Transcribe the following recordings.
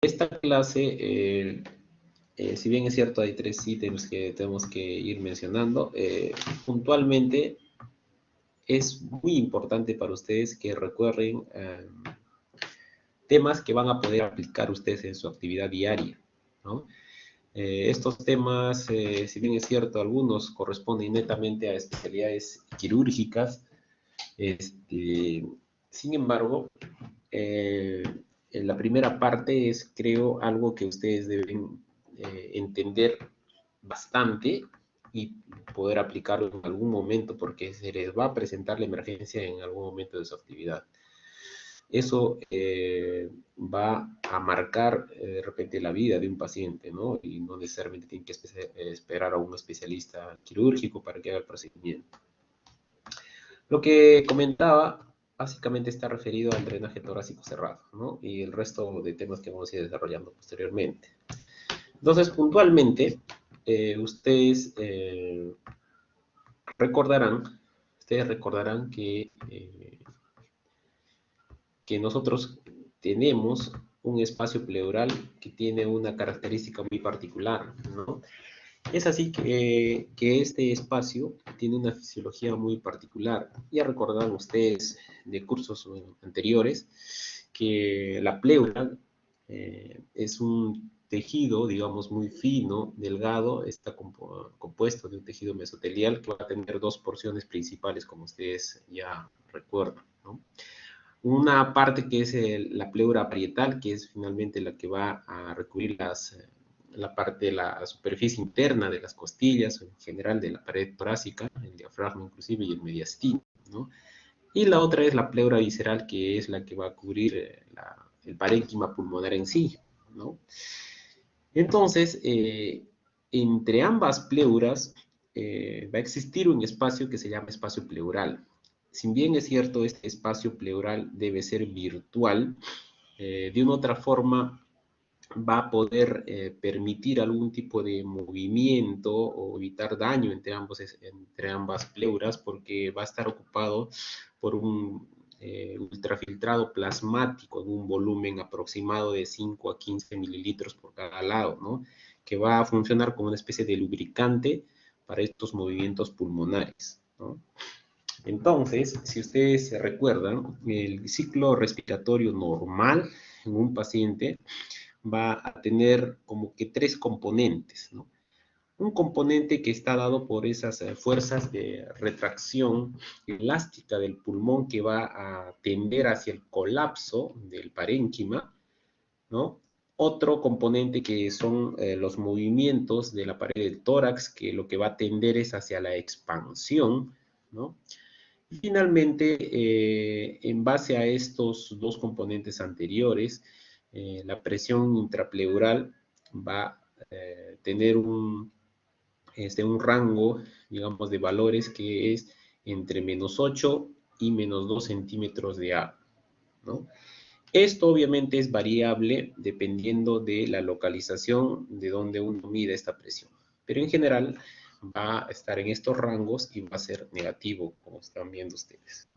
Esta clase, si bien es cierto, hay 3 ítems que tenemos que ir mencionando, puntualmente es muy importante para ustedes que recuerden temas que van a poder aplicar ustedes en su actividad diaria, ¿no? Estos temas, si bien es cierto, algunos corresponden netamente a especialidades quirúrgicas, sin embargo, eh, en la primera parte es, creo, algo que ustedes deben entender bastante y poder aplicarlo en algún momento, porque se les va a presentar la emergencia en algún momento de su actividad. Eso va a marcar de repente la vida de un paciente, ¿no? Y no necesariamente tienen que esperar a un especialista quirúrgico para que haga el procedimiento. Lo que comentaba básicamente está referido al drenaje torácico cerrado, ¿no? Y el resto de temas que vamos a ir desarrollando posteriormente. Entonces, puntualmente, ustedes recordarán que nosotros tenemos un espacio pleural que tiene una característica muy particular, ¿no? Es así que este espacio tiene una fisiología muy particular. Ya recordarán ustedes de cursos anteriores que la pleura es un tejido, digamos, muy fino, delgado, está compuesto de un tejido mesotelial que va a tener 2 porciones principales, como ustedes ya recuerdan, ¿no? Una parte que es la pleura parietal, que es finalmente la que va a recubrir la parte de la superficie interna de las costillas, en general de la pared torácica, el diafragma inclusive y el mediastino, ¿no? Y la otra es la pleura visceral, que es la que va a cubrir el parénquima pulmonar en sí, ¿no? Entonces, entre ambas pleuras va a existir un espacio que se llama espacio pleural. Si bien es cierto, este espacio pleural debe ser virtual, de una u otra forma va a poder permitir algún tipo de movimiento o evitar daño entre ambas pleuras, porque va a estar ocupado por un ultrafiltrado plasmático de un volumen aproximado de 5 a 15 mililitros por cada lado, ¿no? Que va a funcionar como una especie de lubricante para estos movimientos pulmonares, ¿no? Entonces, si ustedes se recuerdan, el ciclo respiratorio normal en un paciente va a tener como que 3 componentes, ¿no? Un componente que está dado por esas fuerzas de retracción elástica del pulmón que va a tender hacia el colapso del parénquima, ¿no? Otro componente que son los movimientos de la pared del tórax, que lo que va a tender es hacia la expansión, ¿no? Y finalmente, en base a estos 2 componentes anteriores, la presión intrapleural va a tener un rango, digamos, de valores que es entre -8 y -2 centímetros de agua, ¿no? Esto obviamente es variable dependiendo de la localización de donde uno mide esta presión, pero en general va a estar en estos rangos y va a ser negativo, como están viendo ustedes.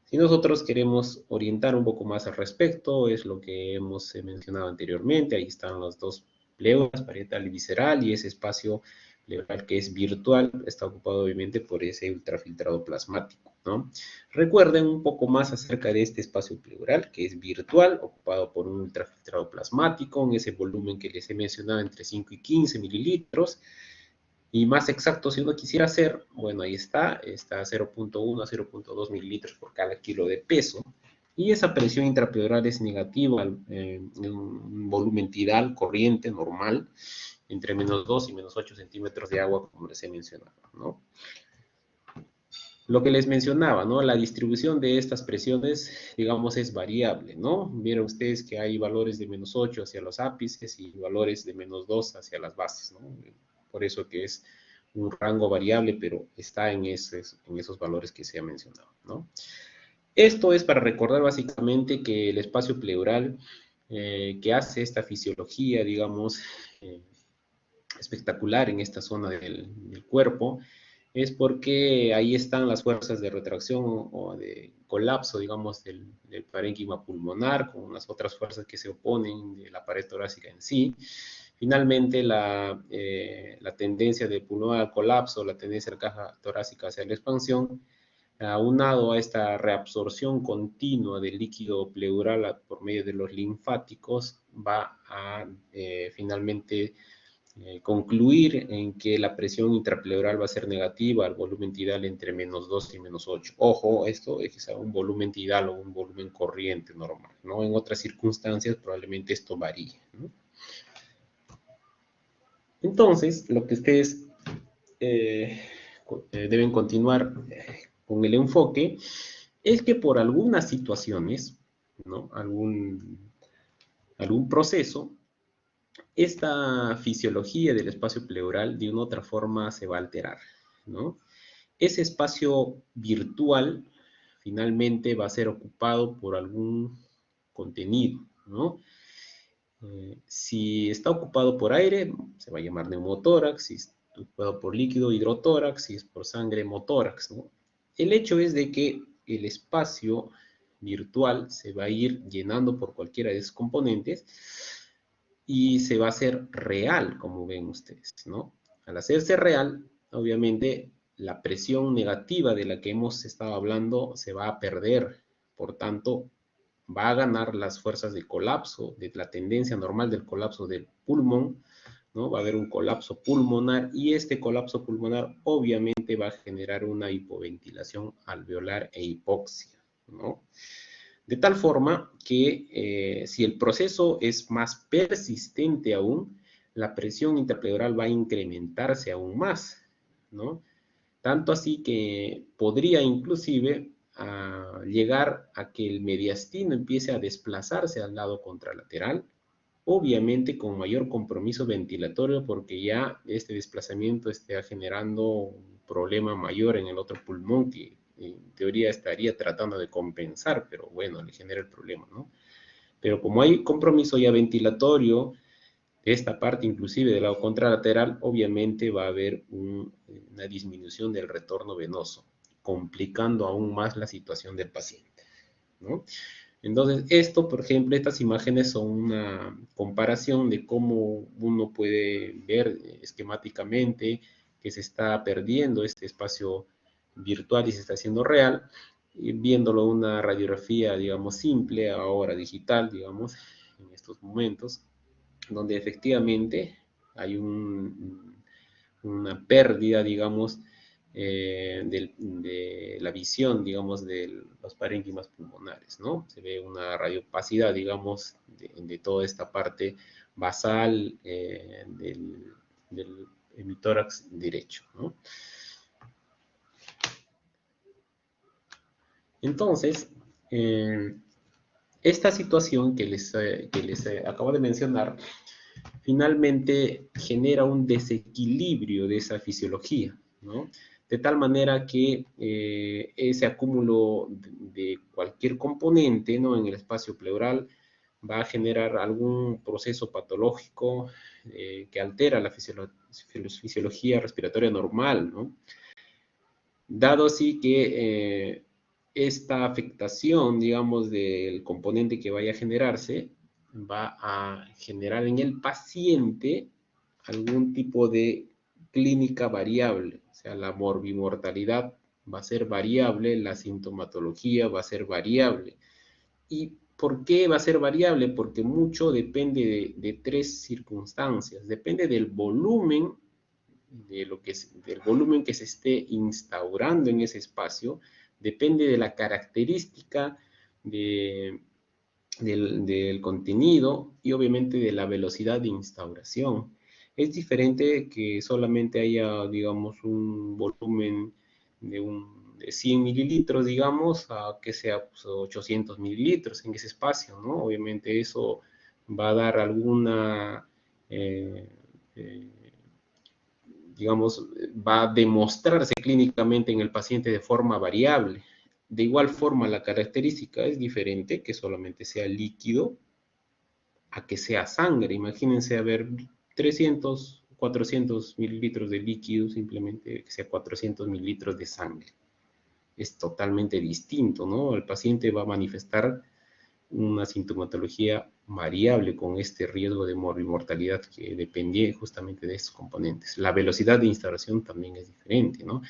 Si nosotros queremos orientar un poco más al respecto, es lo que hemos mencionado anteriormente, ahí están las 2 pleuras, parietal y visceral, y ese espacio pleural que es virtual está ocupado obviamente por ese ultrafiltrado plasmático, ¿no? Recuerden un poco más acerca de este espacio pleural que es virtual, ocupado por un ultrafiltrado plasmático en ese volumen que les he mencionado entre 5 y 15 mililitros, y más exacto, si uno quisiera hacer, bueno, ahí está 0.1 a 0.2 mililitros por cada kilo de peso. Y esa presión intrapleural es negativa en un volumen tidal corriente normal, entre -2 y -8 centímetros de agua, como les he mencionado, ¿no? Lo que les mencionaba, ¿no? La distribución de estas presiones, digamos, es variable, ¿no? Vieron ustedes que hay valores de -8 hacia los ápices y valores de -2 hacia las bases, ¿no? Por eso que es un rango variable, pero está en esos valores que se ha mencionado, ¿no? Esto es para recordar básicamente que el espacio pleural que hace esta fisiología, digamos, espectacular en esta zona del cuerpo, es porque ahí están las fuerzas de retracción o de colapso, digamos, del parénquima pulmonar, con unas otras fuerzas que se oponen de la pared torácica en sí. Finalmente, la tendencia del pulmón al colapso, la tendencia de la caja torácica hacia la expansión, aunado a esta reabsorción continua del líquido pleural por medio de los linfáticos, va a finalmente concluir en que la presión intrapleural va a ser negativa al volumen tidal entre -2 y -8. Ojo, esto es un volumen tidal o un volumen corriente normal, ¿no? En otras circunstancias probablemente esto varíe, ¿no? Entonces, lo que ustedes deben continuar con el enfoque es que por algunas situaciones, ¿no? Algún proceso, esta fisiología del espacio pleural de una u otra forma se va a alterar, ¿no? Ese espacio virtual finalmente va a ser ocupado por algún contenido, ¿no? Si está ocupado por aire, se va a llamar neumotórax; si está ocupado por líquido, hidrotórax; si es por sangre, hemotórax, ¿no? El hecho es de que el espacio virtual se va a ir llenando por cualquiera de esos componentes y se va a hacer real, como ven ustedes, ¿no? Al hacerse real, obviamente, la presión negativa de la que hemos estado hablando se va a perder. Por tanto, va a ganar las fuerzas de colapso, de la tendencia normal del colapso del pulmón, ¿no? Va a haber un colapso pulmonar y este colapso pulmonar obviamente va a generar una hipoventilación alveolar e hipoxia, ¿no? De tal forma que si el proceso es más persistente aún, la presión intrapleural va a incrementarse aún más, ¿no? Tanto así que podría inclusive llegar a que el mediastino empiece a desplazarse al lado contralateral, obviamente con mayor compromiso ventilatorio, porque ya este desplazamiento está generando un problema mayor en el otro pulmón que en teoría estaría tratando de compensar, pero bueno, le genera el problema, ¿no? Pero como hay compromiso ya ventilatorio, esta parte inclusive del lado contralateral, obviamente va a haber una disminución del retorno venoso, complicando aún más la situación del paciente, ¿no? Entonces, esto, por ejemplo, estas imágenes son una comparación de cómo uno puede ver esquemáticamente que se está perdiendo este espacio virtual y se está haciendo real, y viéndolo una radiografía, digamos, simple, ahora digital, digamos, en estos momentos, donde efectivamente hay una pérdida, digamos, de la visión, digamos, de los parénquimas pulmonares, ¿no? Se ve una radiopacidad, digamos, de toda esta parte basal del hemitórax derecho, ¿no? Entonces, esta situación que les acabo de mencionar, finalmente genera un desequilibrio de esa fisiología, ¿no? De tal manera que ese acúmulo de cualquier componente, ¿no?, en el espacio pleural va a generar algún proceso patológico que altera la fisiología respiratoria normal, ¿no? Dado así que esta afectación, digamos, del componente que vaya a generarse, va a generar en el paciente algún tipo de clínica variable. O sea, la morbimortalidad va a ser variable, la sintomatología va a ser variable. ¿Y por qué va a ser variable? Porque mucho depende de tres circunstancias. Depende del volumen, del volumen que se esté instaurando en ese espacio, depende de la característica del contenido y obviamente de la velocidad de instauración. Es diferente que solamente haya, digamos, un volumen de 100 mililitros, digamos, a que sea pues, 800 mililitros en ese espacio, ¿no? Obviamente eso va a dar alguna, eh, digamos, va a demostrarse clínicamente en el paciente de forma variable. De igual forma, la característica es diferente, que solamente sea líquido a que sea sangre. Imagínense haber 300 400 mililitros de líquido, simplemente que sea 400 mililitros de sangre. Es totalmente distinto, ¿no? El paciente va a manifestar una sintomatología variable con este riesgo de mortalidad que dependía justamente de estos componentes. La velocidad de instauración también es diferente, ¿no?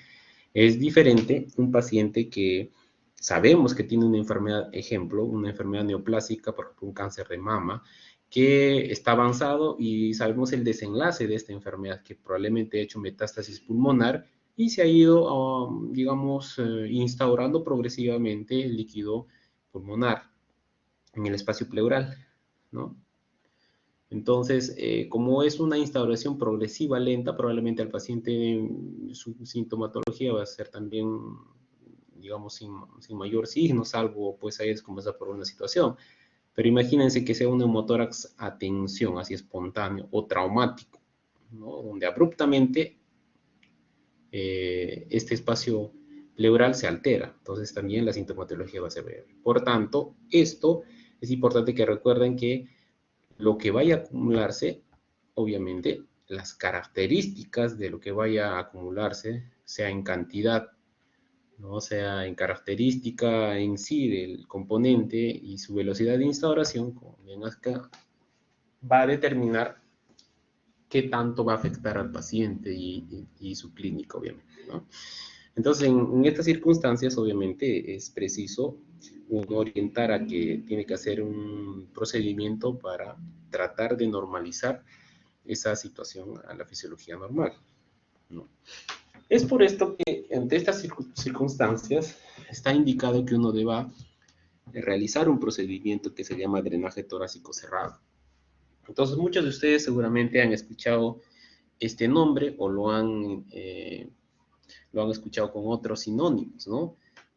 Es diferente un paciente que sabemos que tiene una enfermedad, ejemplo, una enfermedad neoplásica, por ejemplo, un cáncer de mama, que está avanzado y sabemos el desenlace de esta enfermedad, que probablemente ha hecho metástasis pulmonar y se ha ido, digamos, instaurando progresivamente el líquido pulmonar en el espacio pleural, ¿no? Entonces, como es una instauración progresiva lenta, probablemente al paciente su sintomatología va a ser también, digamos, sin mayor signo, salvo pues ahí es comenzar por una situación. Pero imagínense que sea un neumotórax a tensión, así espontáneo o traumático, ¿no? Donde abruptamente este espacio pleural se altera. Entonces también la sintomatología va a ser breve. Por tanto, esto es importante que recuerden que lo que vaya a acumularse, obviamente, las características de lo que vaya a acumularse, sea en cantidad, ¿no? Sea en característica en sí del componente y su velocidad de instauración, como bien acá, va a determinar qué tanto va a afectar al paciente y su clínica, obviamente, ¿no? Entonces, en estas circunstancias, obviamente, es preciso uno orientar a que tiene que hacer un procedimiento para tratar de normalizar esa situación a la fisiología normal, ¿no? Es por esto que ante estas circunstancias está indicado que uno deba realizar un procedimiento que se llama drenaje torácico cerrado. Entonces, muchos de ustedes seguramente han escuchado este nombre o lo han escuchado con otros sinónimos, ¿no?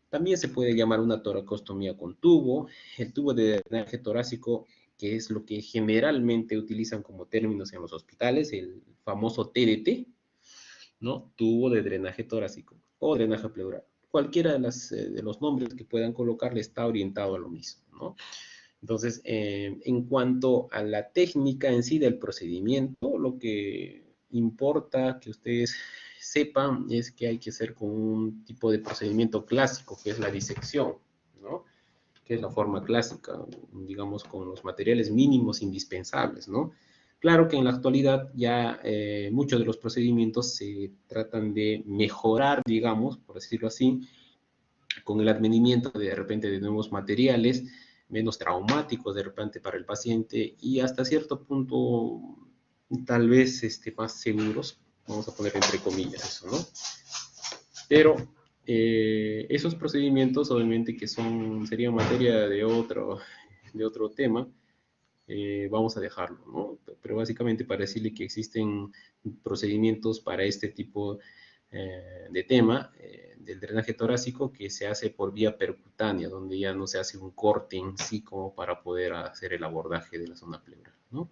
También se puede llamar una toracostomía con tubo, el tubo de drenaje torácico, que es lo que generalmente utilizan como términos en los hospitales, el famoso TDT, ¿no? Tubo de drenaje torácico o drenaje pleural. Cualquiera de los nombres que puedan colocarle está orientado a lo mismo, ¿no? Entonces, en cuanto a la técnica en sí del procedimiento, lo que importa que ustedes sepan es que hay que hacer con un tipo de procedimiento clásico, que es la disección, ¿no? Que es la forma clásica, digamos, con los materiales mínimos indispensables, ¿no? Claro que en la actualidad ya muchos de los procedimientos se tratan de mejorar, digamos, por decirlo así, con el advenimiento de repente de nuevos materiales, menos traumáticos de repente para el paciente y hasta cierto punto tal vez más seguros, vamos a poner entre comillas eso, ¿no? Pero esos procedimientos obviamente que serían materia de otro tema, vamos a dejarlo, ¿no? Pero básicamente para decirle que existen procedimientos para este tipo de tema del drenaje torácico que se hace por vía percutánea, donde ya no se hace un corte en sí como para poder hacer el abordaje de la zona pleural, ¿no?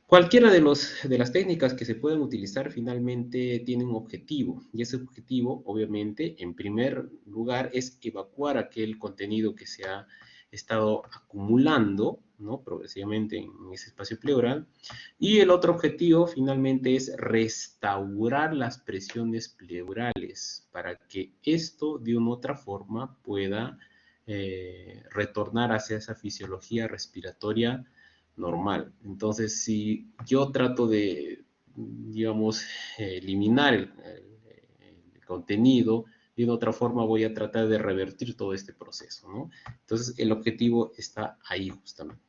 Cualquiera de las técnicas que se pueden utilizar finalmente tiene un objetivo, y ese objetivo, obviamente, en primer lugar, es evacuar aquel contenido que se ha estado acumulando, ¿no? Progresivamente en ese espacio pleural, y el otro objetivo finalmente es restaurar las presiones pleurales para que esto de una u otra forma pueda retornar hacia esa fisiología respiratoria normal. Entonces, si yo trato de, digamos, eliminar el contenido, de otra forma voy a tratar de revertir todo este proceso, ¿no? Entonces, el objetivo está ahí justamente.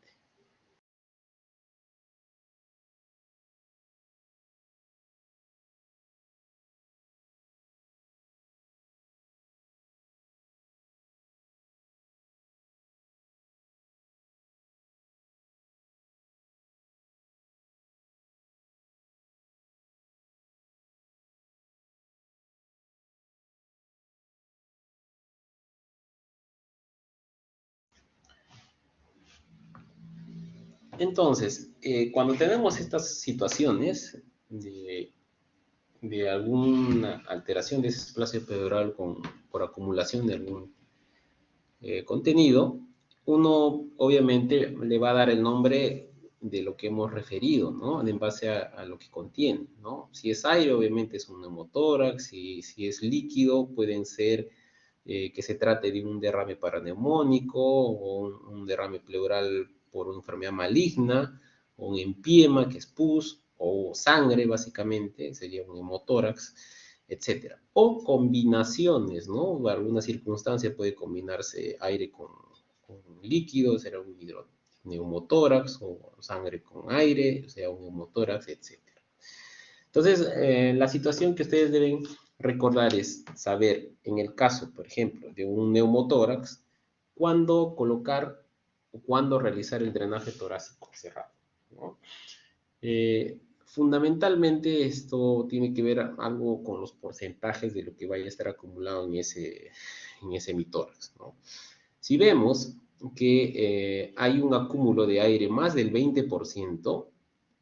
Entonces, cuando tenemos estas situaciones de alguna alteración de ese espacio pleural por acumulación de algún contenido, uno obviamente le va a dar el nombre de lo que hemos referido, ¿no? En base a lo que contiene, ¿no? Si es aire, obviamente es un neumotórax, si es líquido, pueden ser que se trate de un derrame paraneumónico o un derrame pleural por una enfermedad maligna, o un empiema, que es pus, o sangre, básicamente, sería un hemotórax, etcétera. O combinaciones, ¿no? En alguna circunstancia puede combinarse aire con líquido, será un neumotórax, o sangre con aire, o sea, un hemotórax, etcétera. Entonces, la situación que ustedes deben recordar es saber, en el caso, por ejemplo, de un neumotórax, cuándo colocar o cuándo realizar el drenaje torácico cerrado, ¿no? Fundamentalmente esto tiene que ver algo con los porcentajes de lo que vaya a estar acumulado en ese hemitórax, ¿no? Si vemos que hay un acúmulo de aire más del 20%,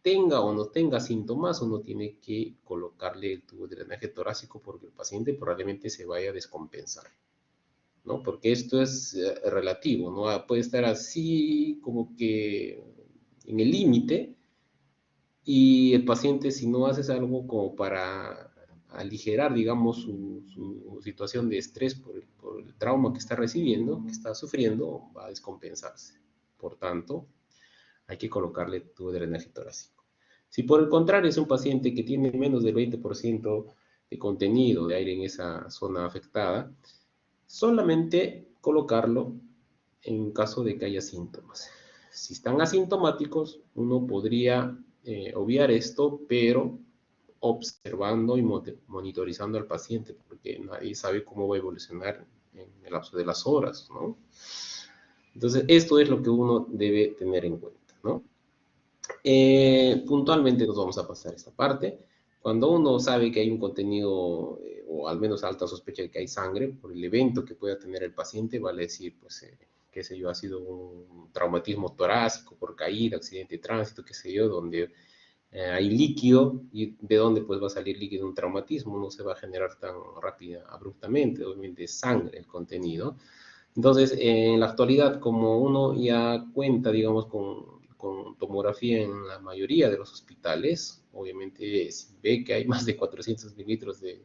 tenga o no tenga síntomas, uno tiene que colocarle el tubo de drenaje torácico porque el paciente probablemente se vaya a descompensar, ¿no? Porque esto es relativo, ¿no? Puede estar así como que en el límite y el paciente, si no haces algo como para aligerar, digamos, su situación de estrés por el trauma que está recibiendo, que está sufriendo, va a descompensarse. Por tanto, hay que colocarle tubo de drenaje torácico. Si por el contrario es un paciente que tiene menos del 20% de contenido de aire en esa zona afectada, solamente colocarlo en caso de que haya síntomas. Si están asintomáticos, uno podría obviar esto, pero observando y monitorizando al paciente, porque nadie sabe cómo va a evolucionar en el lapso de las horas, ¿no? Entonces, esto es lo que uno debe tener en cuenta, ¿no? Puntualmente nos vamos a pasar esta parte. Cuando uno sabe que hay un contenido, o al menos alta sospecha de que hay sangre, por el evento que pueda tener el paciente, vale decir, pues, qué sé yo, ha sido un traumatismo torácico por caída, accidente de tránsito, qué sé yo, donde hay líquido, y de dónde pues va a salir líquido un traumatismo, no se va a generar tan rápida, abruptamente, obviamente es sangre el contenido. Entonces, en la actualidad, como uno ya cuenta, digamos, con tomografía en la mayoría de los hospitales, obviamente si ve que hay más de 400 mililitros de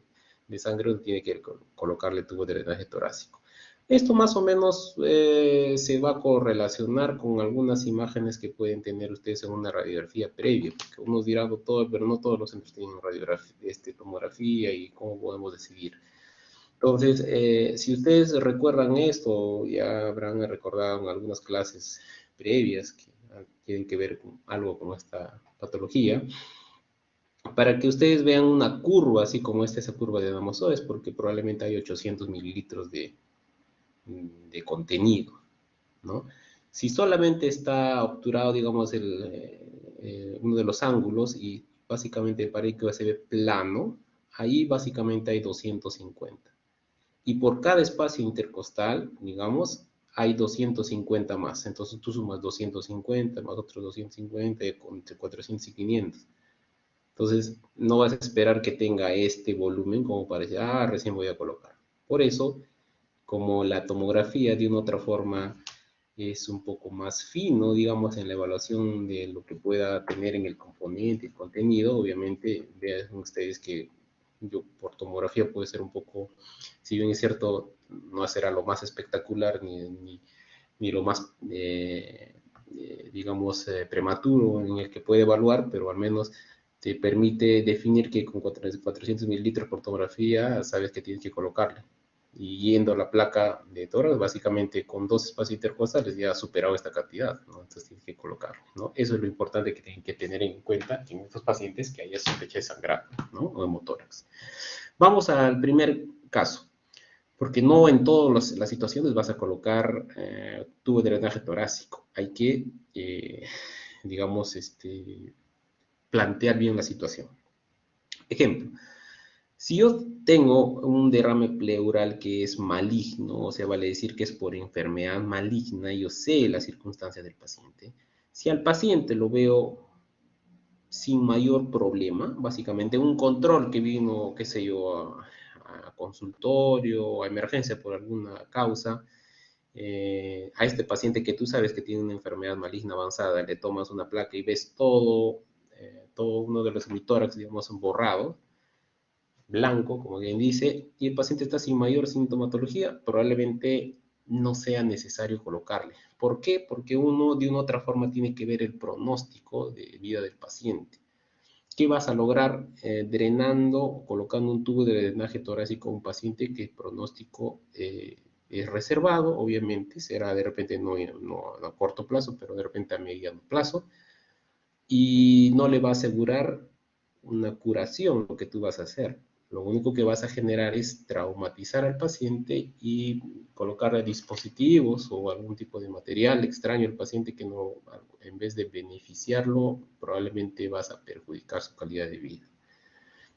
sangre, uno tiene que colocarle tubo de drenaje torácico. Esto más o menos se va a correlacionar con algunas imágenes que pueden tener ustedes en una radiografía previa, porque unos dirán, doctor, pero no todos los centros tienen radiografía, tomografía, y cómo podemos decidir. Entonces, si ustedes recuerdan esto, ya habrán recordado en algunas clases previas que tienen que ver con algo con esta patología, para que ustedes vean una curva, así como esa curva de Damasoes, porque probablemente hay 800 mililitros de contenido, ¿no? Si solamente está obturado, digamos, uno de los ángulos y básicamente el parénquima se ve plano, ahí básicamente hay 250. Y por cada espacio intercostal, digamos, hay 250 más. Entonces tú sumas 250 más otros 250, entre 400 y 500. Entonces no vas a esperar que tenga este volumen como para decir, ah, recién voy a colocar. Por eso, como la tomografía de una otra forma es un poco más fino, digamos, en la evaluación de lo que pueda tener en el componente, el contenido, obviamente vean ustedes que yo por tomografía puede ser un poco, si bien es cierto, no será lo más espectacular ni lo más, digamos, prematuro en el que puede evaluar, pero al menos te permite definir que con 400 mililitros por tomografía sabes que tienes que colocarle. Y yendo a la placa de tórax, básicamente con 2 espacios intercostales ya ha superado esta cantidad, ¿no? Entonces tienes que colocarlo, ¿no? Eso es lo importante que tienen que tener en cuenta en estos pacientes que haya sospecha de sangrado, ¿no? O hemotórax. Vamos al primer caso, porque no en todas las situaciones vas a colocar tubo de drenaje torácico. Hay que, digamos, plantear bien la situación. Ejemplo, si yo tengo un derrame pleural que es maligno, o sea, vale decir que es por enfermedad maligna, y yo sé las circunstancias del paciente, si al paciente lo veo sin mayor problema, básicamente un control que vino, qué sé yo, a consultorio, a emergencia por alguna causa, a este paciente que tú sabes que tiene una enfermedad maligna avanzada, le tomas una placa y ves todo, todo uno de los hemitórax, digamos, borrado, blanco, como bien dice, y el paciente está sin mayor sintomatología, probablemente no sea necesario colocarle. ¿Por qué? Porque uno de una u otra forma tiene que ver el pronóstico de vida del paciente. ¿Qué vas a lograr drenando o colocando un tubo de drenaje torácico a un paciente que el pronóstico es reservado? Obviamente será de repente no a corto plazo, pero de repente a mediano plazo, y no le va a asegurar una curación lo que tú vas a hacer. Lo único que vas a generar es traumatizar al paciente y colocarle dispositivos o algún tipo de material extraño al paciente que no, en vez de beneficiarlo, probablemente vas a perjudicar su calidad de vida.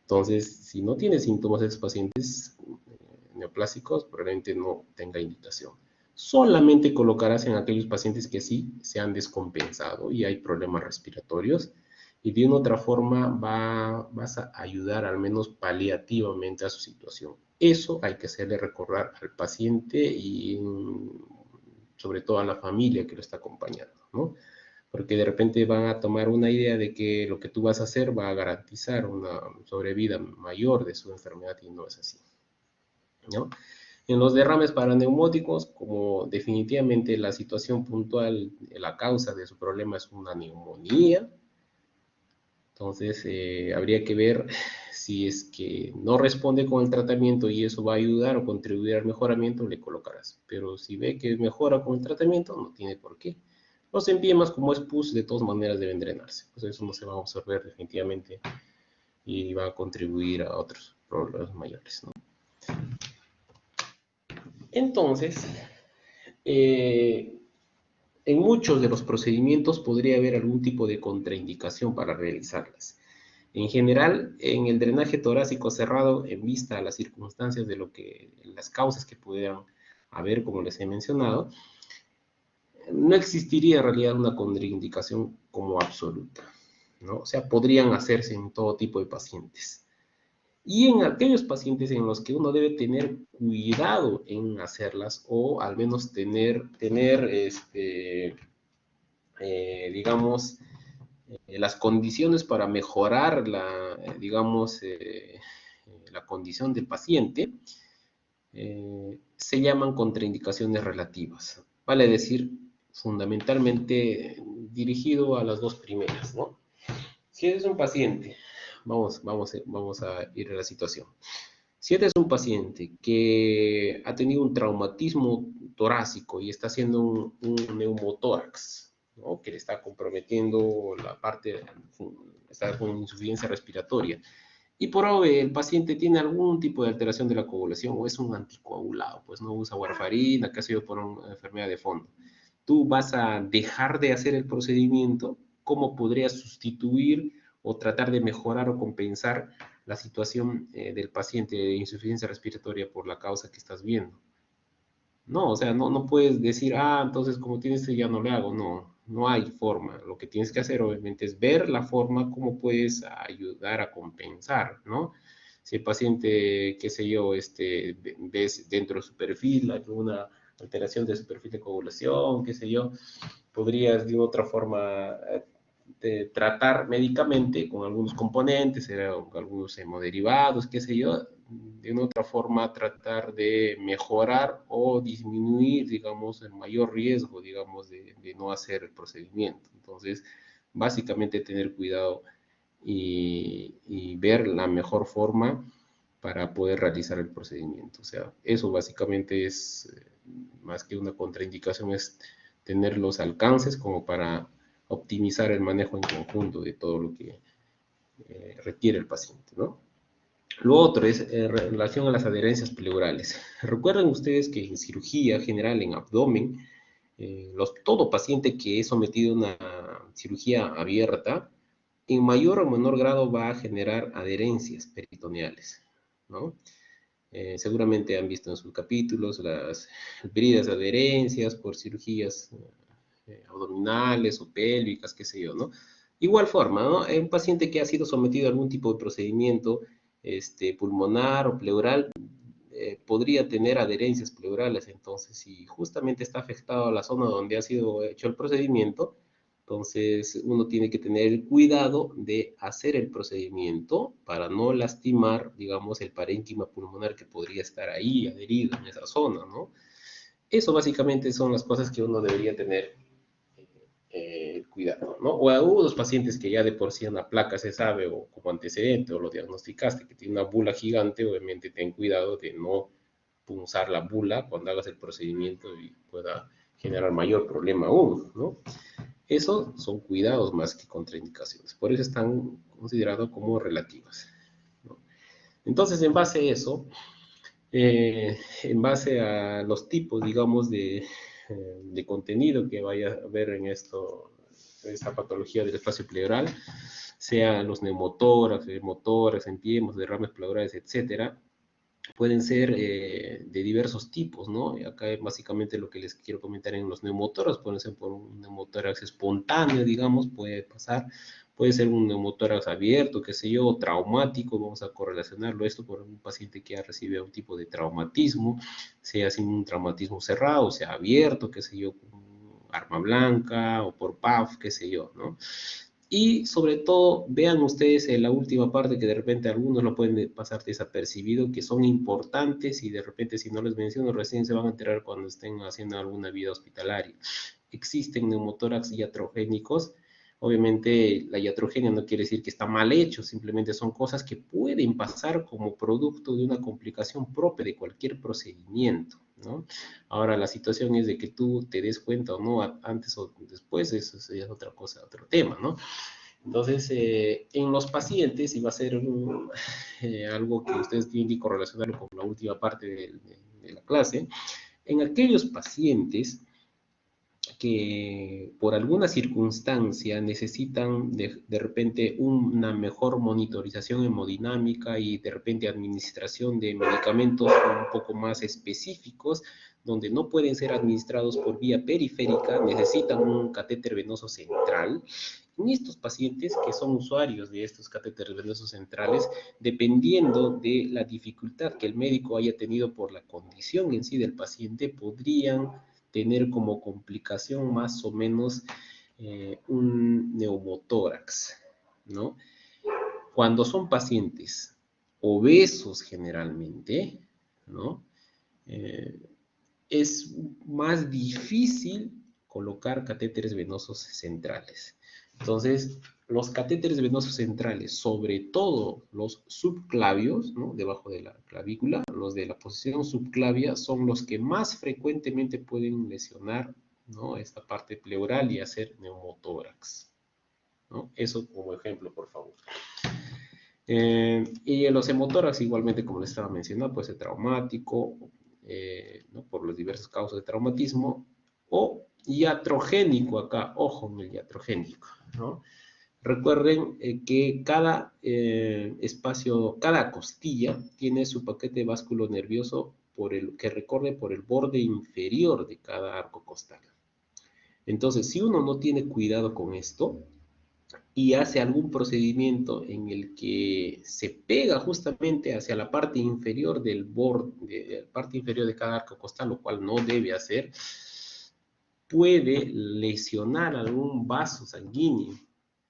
Entonces, si no tiene síntomas de esos pacientes neoplásicos, probablemente no tenga indicación. Solamente colocarás en aquellos pacientes que sí se han descompensado y hay problemas respiratorios, y de una otra forma vas a ayudar al menos paliativamente a su situación. Eso hay que hacerle recordar al paciente y sobre todo a la familia que lo está acompañando, ¿no? Porque de repente van a tomar una idea de que lo que tú vas a hacer va a garantizar una sobrevida mayor de su enfermedad y no es así, ¿no? En los derrames paraneumóticos, como definitivamente la situación puntual, la causa de su problema es una neumonía, entonces habría que ver si es que no responde con el tratamiento y eso va a ayudar o contribuir al mejoramiento, le colocarás. Pero si ve que mejora con el tratamiento, no tiene por qué. Los empiemas, como es pus, de todas maneras deben drenarse. Pues eso no se va a absorber definitivamente y va a contribuir a otros problemas mayores, ¿no? Entonces, en muchos de los procedimientos podría haber algún tipo de contraindicación para realizarlas. En general, en el drenaje torácico cerrado, en vista a las circunstancias de las causas que pudieran haber, como les he mencionado, no existiría en realidad una contraindicación como absoluta, ¿no? O sea, podrían hacerse en todo tipo de pacientes. Y en aquellos pacientes en los que uno debe tener cuidado en hacerlas, o al menos digamos, las condiciones para mejorar digamos, la condición del paciente, se llaman contraindicaciones relativas. Vale decir, fundamentalmente dirigido a las dos primeras, ¿no? Si eres un paciente, vamos a ir a la situación. Si eres un paciente que ha tenido un traumatismo torácico y está haciendo un neumotórax, ¿no? Que le está comprometiendo la parte, está con insuficiencia respiratoria, y por obvio el paciente tiene algún tipo de alteración de la coagulación o es un anticoagulado, pues no usa warfarina, que ha sido por una enfermedad de fondo. Tú vas a dejar de hacer el procedimiento. ¿Cómo podrías sustituir o tratar de mejorar o compensar la situación del paciente de insuficiencia respiratoria por la causa que estás viendo? No, o sea, no puedes decir, entonces como tienes ya no le hago. No, no hay forma. Lo que tienes que hacer obviamente es ver la forma cómo puedes ayudar a compensar, ¿no? Si el paciente, qué sé yo, ves dentro de su perfil alguna alteración de su perfil de coagulación, qué sé yo, podrías de otra forma tratar médicamente con algunos componentes, algunos hemoderivados, qué sé yo, de una otra forma tratar de mejorar o disminuir, digamos, el mayor riesgo, digamos, de no hacer el procedimiento. Entonces, básicamente tener cuidado y ver la mejor forma para poder realizar el procedimiento. O sea, eso básicamente es, más que una contraindicación, es tener los alcances como para optimizar el manejo en conjunto de todo lo que requiere el paciente, ¿no? Lo otro es en relación a las adherencias pleurales. Recuerden ustedes que en cirugía general, en abdomen, todo paciente que es sometido a una cirugía abierta, en mayor o menor grado va a generar adherencias peritoneales, ¿no? Seguramente han visto en sus capítulos las bridas adherencias por cirugías abdominales o pélvicas, qué sé yo, ¿no? Igual forma, ¿no? Un paciente que ha sido sometido a algún tipo de procedimiento pulmonar o pleural, podría tener adherencias pleurales. Entonces, si justamente está afectada la zona donde ha sido hecho el procedimiento, entonces uno tiene que tener el cuidado de hacer el procedimiento para no lastimar, digamos, el parénquima pulmonar que podría estar ahí adherido en esa zona, ¿no? Eso básicamente son las cosas que uno debería tener cuidado, ¿no? O a unos pacientes que ya de por sí una placa se sabe o como antecedente o lo diagnosticaste que tiene una bula gigante, obviamente ten cuidado de no punzar la bula cuando hagas el procedimiento y pueda generar mayor problema aún, ¿no? Eso son cuidados más que contraindicaciones, por eso están considerados como relativas, ¿no? Entonces, en base a eso, en base a los tipos, digamos, de contenido que vaya a haber en esta patología del espacio pleural, sea los neumotórax, hemotórax, empiemas, derrames pleurales, etcétera, pueden ser de diversos tipos, ¿no? Y acá básicamente lo que les quiero comentar en los neumotórax, pueden ser por un neumotórax espontáneo, digamos, puede pasar, puede ser un neumotórax abierto, qué sé yo, traumático, vamos a correlacionarlo esto por un paciente que ha recibido un tipo de traumatismo, sea sin un traumatismo cerrado, sea abierto, qué sé yo, con arma blanca o por PAF, qué sé yo, ¿no? Y sobre todo, vean ustedes en la última parte que de repente algunos lo pueden pasar desapercibido, que son importantes y de repente si no les menciono recién se van a enterar cuando estén haciendo alguna vida hospitalaria. Existen neumotórax iatrogénicos. Obviamente la iatrogenia no quiere decir que está mal hecho, simplemente son cosas que pueden pasar como producto de una complicación propia de cualquier procedimiento, ¿no? Ahora la situación es de que tú te des cuenta o no antes o después, eso es otra cosa, otro tema, ¿no? Entonces, en los pacientes, y va a ser algo que ustedes tienen que correlacionarlo con la última parte de la clase, en aquellos pacientes que por alguna circunstancia necesitan de repente una mejor monitorización hemodinámica y de repente administración de medicamentos un poco más específicos, donde no pueden ser administrados por vía periférica, necesitan un catéter venoso central. En estos pacientes que son usuarios de estos catéteres venosos centrales, dependiendo de la dificultad que el médico haya tenido por la condición en sí del paciente, podrían tener como complicación más o menos un neumotórax, ¿no? Cuando son pacientes obesos generalmente, ¿no? Eh, es más difícil colocar catéteres venosos centrales. Entonces, los catéteres venosos centrales, sobre todo los subclavios, ¿no? Debajo de la clavícula, los de la posición subclavia, son los que más frecuentemente pueden lesionar, ¿no? Esta parte pleural y hacer neumotórax, ¿no? Eso como ejemplo, por favor. Y en los hemotórax, igualmente, como les estaba mencionando, puede ser traumático, ¿no? Por las diversas causas de traumatismo, o iatrogénico acá, ojo en el iatrogénico, ¿no? Recuerden que cada espacio, cada costilla tiene su paquete vasculo nervioso que recorre por el borde inferior de cada arco costal. Entonces, si uno no tiene cuidado con esto, y hace algún procedimiento en el que se pega justamente hacia la parte inferior del borde, de la parte inferior de cada arco costal, lo cual no debe hacer, puede lesionar algún vaso sanguíneo.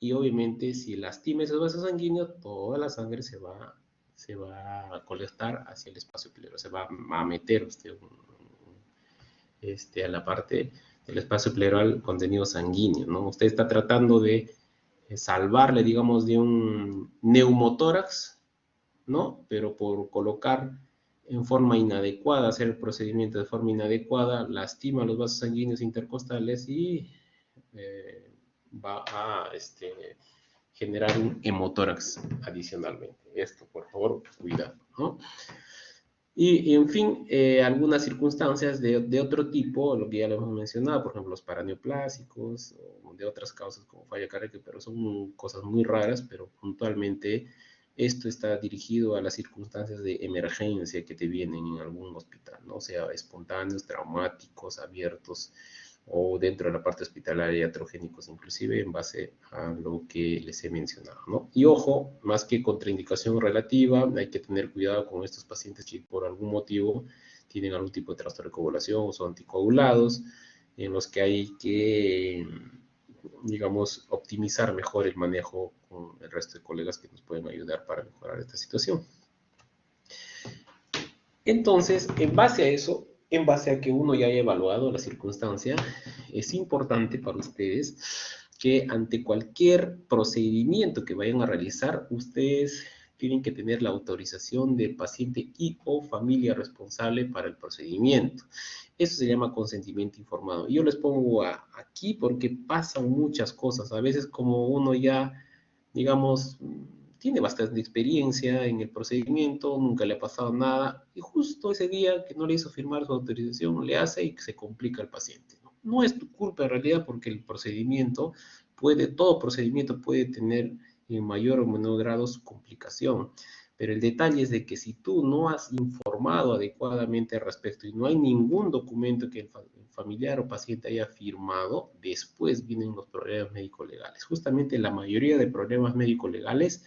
Y obviamente si lastima esos vasos sanguíneos, toda la sangre se va a colectar hacia el espacio pleural, se va a meter usted a la parte del espacio pleural contenido sanguíneo, ¿no? Usted está tratando de salvarle, digamos, de un neumotórax, ¿no? Pero por colocar en forma inadecuada, hacer el procedimiento de forma inadecuada, lastima los vasos sanguíneos intercostales y va a generar un hemotórax adicionalmente. Esto, por favor, cuidado, ¿no? Y en fin, algunas circunstancias de otro tipo, lo que ya le hemos mencionado, por ejemplo, los paraneoplásicos, o de otras causas como falla cardíaca, pero son cosas muy raras, pero puntualmente esto está dirigido a las circunstancias de emergencia que te vienen en algún hospital, ¿no? O sea, espontáneos, traumáticos, abiertos, o dentro de la parte hospitalaria iatrogénicos inclusive en base a lo que les he mencionado, ¿no? Y ojo, más que contraindicación relativa, hay que tener cuidado con estos pacientes que por algún motivo tienen algún tipo de trastorno de coagulación o son anticoagulados, en los que hay que, digamos, optimizar mejor el manejo con el resto de colegas que nos pueden ayudar para mejorar esta situación. Entonces, en base a eso, en base a que uno ya haya evaluado la circunstancia, es importante para ustedes que ante cualquier procedimiento que vayan a realizar, ustedes tienen que tener la autorización del paciente y o familia responsable para el procedimiento. Eso se llama consentimiento informado. Yo les pongo aquí porque pasan muchas cosas. A veces como uno ya, digamos, tiene bastante experiencia en el procedimiento, nunca le ha pasado nada, y justo ese día que no le hizo firmar su autorización, le hace y se complica al paciente. No es tu culpa en realidad porque el procedimiento todo procedimiento puede tener en mayor o menor grado su complicación. Pero el detalle es de que si tú no has informado adecuadamente al respecto y no hay ningún documento que el familiar o paciente haya firmado, después vienen los problemas médico-legales. Justamente la mayoría de problemas médico-legales,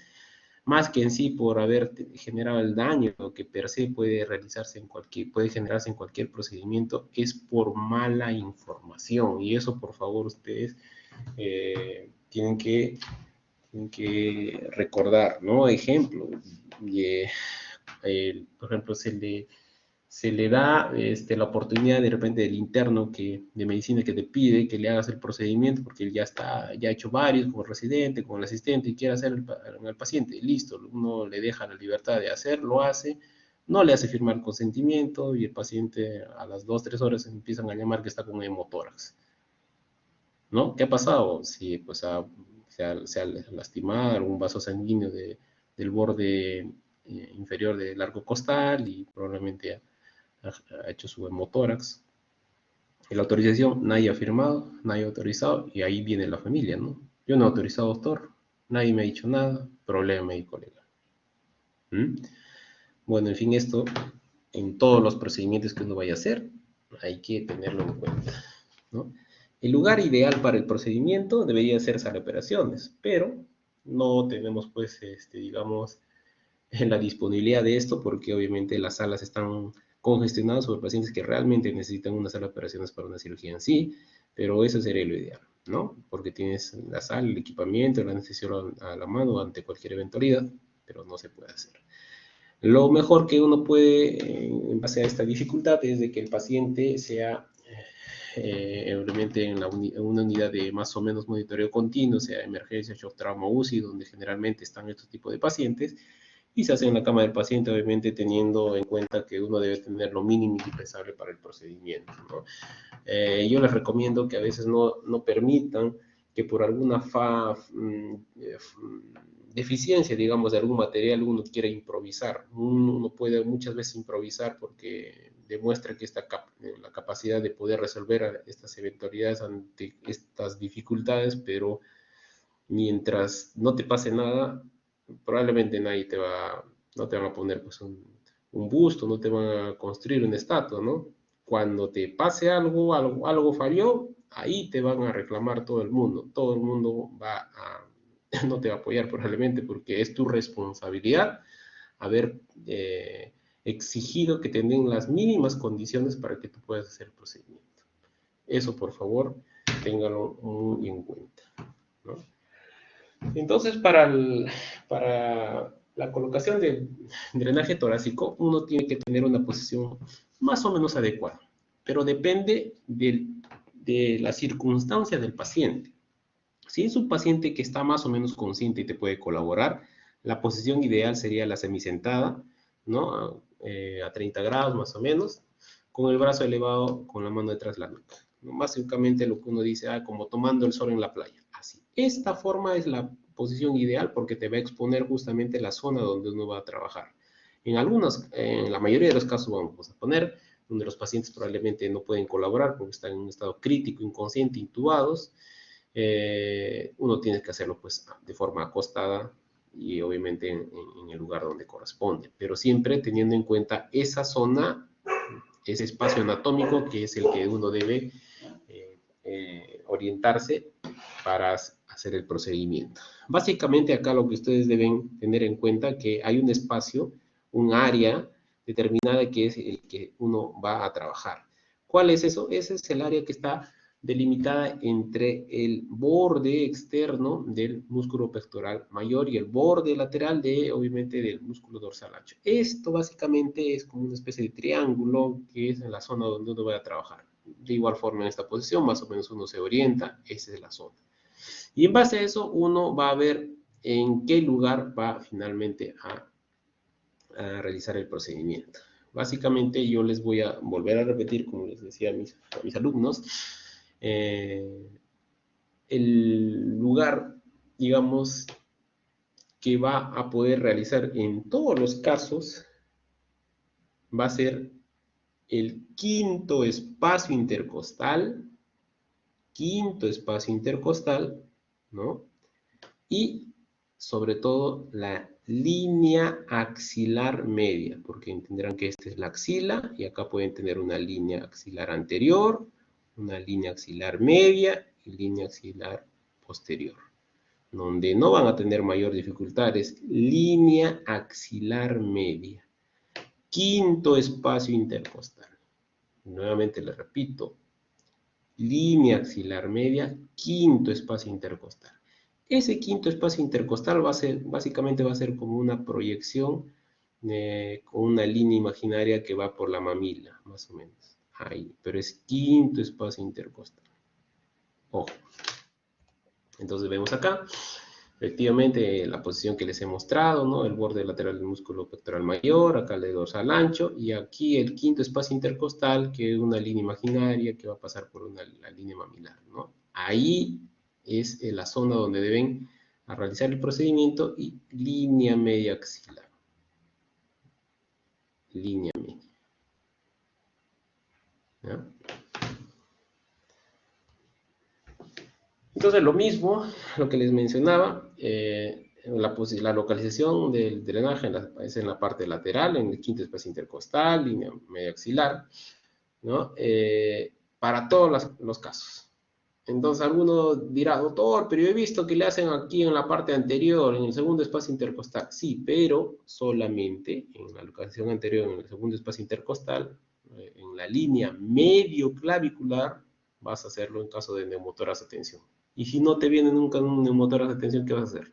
más que en sí por haber generado el daño que per se puede generarse en cualquier procedimiento, es por mala información. Y eso, por favor, ustedes tienen que recordar, ¿no? Ejemplo, por ejemplo, se le da la oportunidad de repente del interno de medicina que te pide que le hagas el procedimiento porque él ya ha hecho varios como residente, como el asistente y quiere hacer al paciente. Listo, uno le deja la libertad de hacer, lo hace, no le hace firmar el consentimiento y el paciente a las 2, 3 horas empiezan a llamar que está con hemotórax. ¿No? ¿Qué ha pasado? Si pues se ha lastimado algún vaso sanguíneo del borde inferior del arco costal y probablemente ha hecho su hemotórax. Y la autorización, nadie ha firmado, nadie ha autorizado, y ahí viene la familia, ¿no? Yo no he autorizado, doctor, nadie me ha dicho nada, problema médico legal. ¿Mm? Bueno, en fin, esto, en todos los procedimientos que uno vaya a hacer, hay que tenerlo en cuenta, ¿no? El lugar ideal para el procedimiento debería ser sala de operaciones, pero no tenemos, pues, digamos, la disponibilidad de esto porque obviamente las salas están congestionadas sobre pacientes que realmente necesitan una sala de operaciones para una cirugía en sí, pero eso sería lo ideal, ¿no? Porque tienes la sala, el equipamiento, la anestesióloga a la mano ante cualquier eventualidad, pero no se puede hacer. Lo mejor que uno puede, en base a esta dificultad, es de que el paciente sea obviamente en una unidad de más o menos monitoreo continuo, sea emergencia, shock, trauma, UCI, donde generalmente están estos tipos de pacientes, y se hace en la cama del paciente, obviamente teniendo en cuenta que uno debe tener lo mínimo indispensable para el procedimiento, ¿no? Yo les recomiendo que a veces no permitan que por alguna deficiencia, digamos, de algún material uno quiera improvisar. Uno puede muchas veces improvisar porque demuestra que la capacidad de poder resolver estas eventualidades ante estas dificultades, pero mientras no te pase nada, probablemente no te van a poner pues, un busto, no te van a construir una estatua, ¿no? Cuando te pase algo falló, ahí te van a reclamar todo el mundo no te va a apoyar probablemente porque es tu responsabilidad haber exigido que te den las mínimas condiciones para que tú puedas hacer el procedimiento. Eso, por favor, téngalo muy en cuenta, ¿no? Entonces, para la colocación de drenaje torácico, uno tiene que tener una posición más o menos adecuada, pero depende de la circunstancia del paciente. Si es un paciente que está más o menos consciente y te puede colaborar, la posición ideal sería la semisentada, ¿no? A 30 grados más o menos, con el brazo elevado, con la mano detrás de la nuca. Básicamente lo que uno dice, como tomando el sol en la playa. Así. Esta forma es la posición ideal porque te va a exponer justamente la zona donde uno va a trabajar. En la mayoría de los casos vamos a poner donde los pacientes probablemente no pueden colaborar porque están en un estado crítico, inconsciente, intubados. Uno tiene que hacerlo pues de forma acostada y obviamente en el lugar donde corresponde, pero siempre teniendo en cuenta esa zona, ese espacio anatómico que es el que uno debe orientarse para hacer el procedimiento. Básicamente acá lo que ustedes deben tener en cuenta que hay un espacio, un área determinada que es el que uno va a trabajar. ¿Cuál es eso? Ese es el área que está delimitada entre el borde externo del músculo pectoral mayor y el borde lateral obviamente, del músculo dorsal ancho. Esto básicamente es como una especie de triángulo que es en la zona donde uno va a trabajar. De igual forma en esta posición, más o menos uno se orienta, esa es la zona. Y en base a eso, uno va a ver en qué lugar va finalmente a realizar el procedimiento. Básicamente yo les voy a volver a repetir, como les decía a mis alumnos, el lugar, digamos, que va a poder realizar en todos los casos va a ser el quinto espacio intercostal, ¿no? Y sobre todo la línea axilar media, porque entenderán que esta es la axila y acá pueden tener una línea axilar anterior, una línea axilar media y línea axilar posterior. Donde no van a tener mayor dificultad es línea axilar media. Quinto espacio intercostal. Nuevamente les repito, línea axilar media, quinto espacio intercostal. Ese quinto espacio intercostal básicamente va a ser como una proyección con una línea imaginaria que va por la mamila, más o menos. Ahí, pero es quinto espacio intercostal. Ojo. Entonces vemos acá, efectivamente, la posición que les he mostrado, ¿no? El borde lateral del músculo pectoral mayor, acá el de dorsal ancho, y aquí el quinto espacio intercostal, que es una línea imaginaria que va a pasar por la línea mamilar, ¿no? Ahí es la zona donde deben realizar el procedimiento y línea media axilar. Línea media. ¿Ya? Entonces, lo mismo, lo que les mencionaba, la localización del drenaje es en la parte lateral, en el quinto espacio intercostal, línea media axilar, ¿no? Para todos los casos. Entonces, alguno dirá, doctor, pero yo he visto que le hacen aquí en la parte anterior, en el segundo espacio intercostal. Sí, pero solamente en la localización anterior, en el segundo espacio intercostal, en la línea medio clavicular, vas a hacerlo en caso de neumotoras de tensión. Y si no te viene nunca un neumotoras de tensión, ¿qué vas a hacer?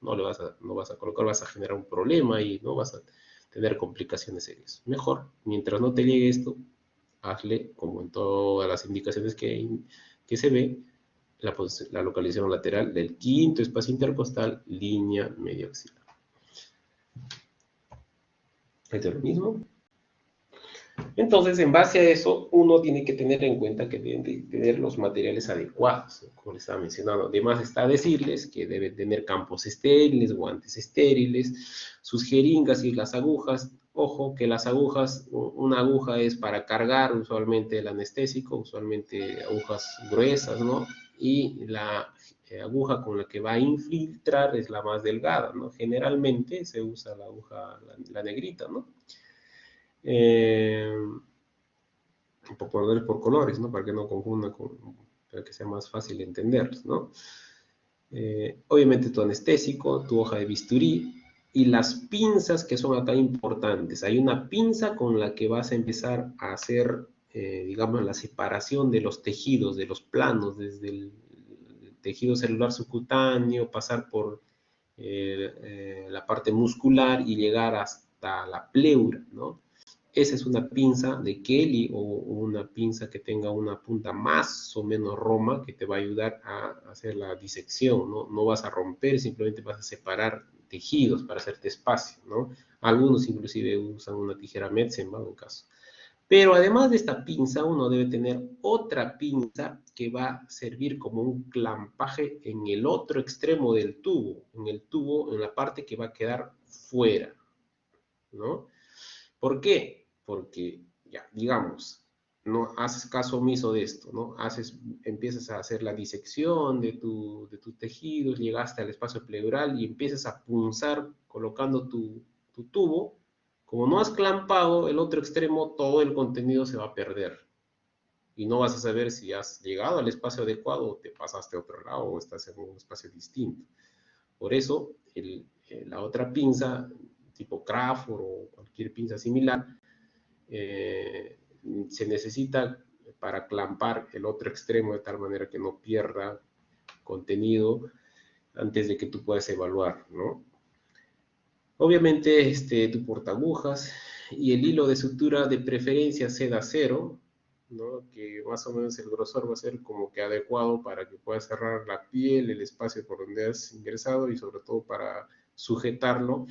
No vas a colocar, vas a generar un problema y no vas a tener complicaciones serias. Mejor, mientras no te llegue esto, hazle, como en todas las indicaciones que se ve, la localización lateral del quinto espacio intercostal, línea medio axilar. Esto es lo mismo. Entonces, en base a eso, uno tiene que tener en cuenta que deben tener los materiales adecuados, como les estaba mencionando. Además, está decirles que deben tener campos estériles, guantes estériles, sus jeringas y las agujas. Ojo, que las agujas, una aguja es para cargar usualmente el anestésico, usualmente agujas gruesas, ¿no? Y la aguja con la que va a infiltrar es la más delgada, ¿no? Generalmente se usa la aguja, la negrita, ¿no? Por ponerles por colores, ¿no? Para que no confunda para que sea más fácil de entender, ¿no? Obviamente tu anestésico, tu hoja de bisturí y las pinzas que son acá importantes. Hay una pinza con la que vas a empezar a hacer, digamos, la separación de los tejidos, de los planos, desde el tejido celular subcutáneo, pasar por la parte muscular y llegar hasta la pleura, ¿no? Esa es una pinza de Kelly o una pinza que tenga una punta más o menos roma que te va a ayudar a hacer la disección, ¿no? No vas a romper, simplemente vas a separar tejidos para hacerte espacio, ¿no? Algunos inclusive usan una tijera Metzenbach en caso. Pero además de esta pinza, uno debe tener otra pinza que va a servir como un clampaje en el otro extremo del tubo, en la parte que va a quedar fuera, ¿no? ¿Por qué? Porque, ya, digamos, no haces caso omiso de esto, ¿no? Empiezas a hacer la disección de tus tejidos, llegaste al espacio pleural y empiezas a punzar colocando tu tubo. Como no has clampado el otro extremo, todo el contenido se va a perder. y no vas a saber si has llegado al espacio adecuado o te pasaste a otro lado o estás en un espacio distinto. Por eso, la otra pinza, tipo Craftwork o cualquier pinza similar, se necesita para clampar el otro extremo de tal manera que no pierda contenido antes de que tú puedas evaluar, ¿no? Obviamente, tu portaagujas y el hilo de sutura de preferencia seda cero, ¿no? Que más o menos el grosor va a ser como que adecuado para que puedas cerrar la piel, el espacio por donde has ingresado y sobre todo para sujetarlo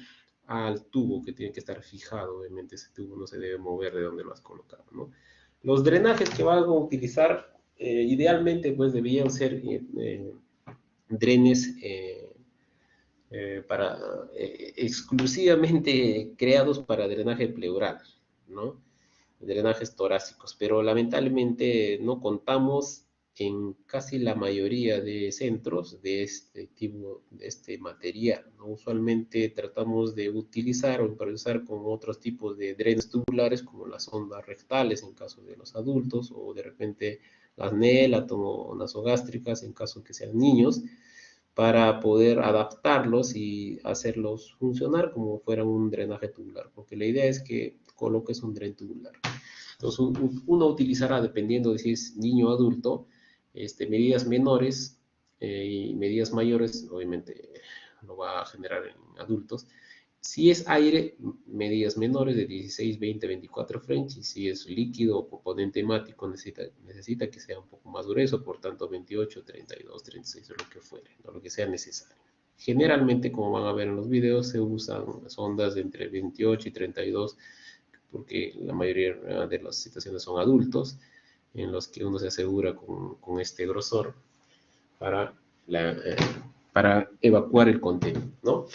al tubo que tiene que estar fijado. Obviamente ese tubo no se debe mover de donde lo has colocado, ¿no? Los drenajes que van a utilizar idealmente pues deberían ser drenes exclusivamente creados para drenaje pleural, ¿no? Drenajes torácicos, pero lamentablemente no contamos en casi la mayoría de centros de este tipo, de este material, ¿no? Usualmente tratamos de utilizar o improvisar con otros tipos de drenes tubulares como las sondas rectales en caso de los adultos o de repente las NELAT o nasogástricas en caso que sean niños, para poder adaptarlos y hacerlos funcionar como fuera un drenaje tubular, porque la idea es que coloques un dren tubular. Entonces, uno utilizará, dependiendo de si es niño o adulto, medidas menores y medidas mayores, obviamente lo va a generar en adultos. Si es aire, medidas menores de 16, 20, 24 French, y si es líquido o componente hemático, necesita que sea un poco más grueso, por tanto 28, 32, 36 o lo que fuere, ¿no? Lo que sea necesario. Generalmente, como van a ver en los videos, se usan sondas de entre 28 y 32, porque la mayoría de las situaciones son adultos, en los que uno se asegura con este grosor para, para evacuar el contenido, ¿no?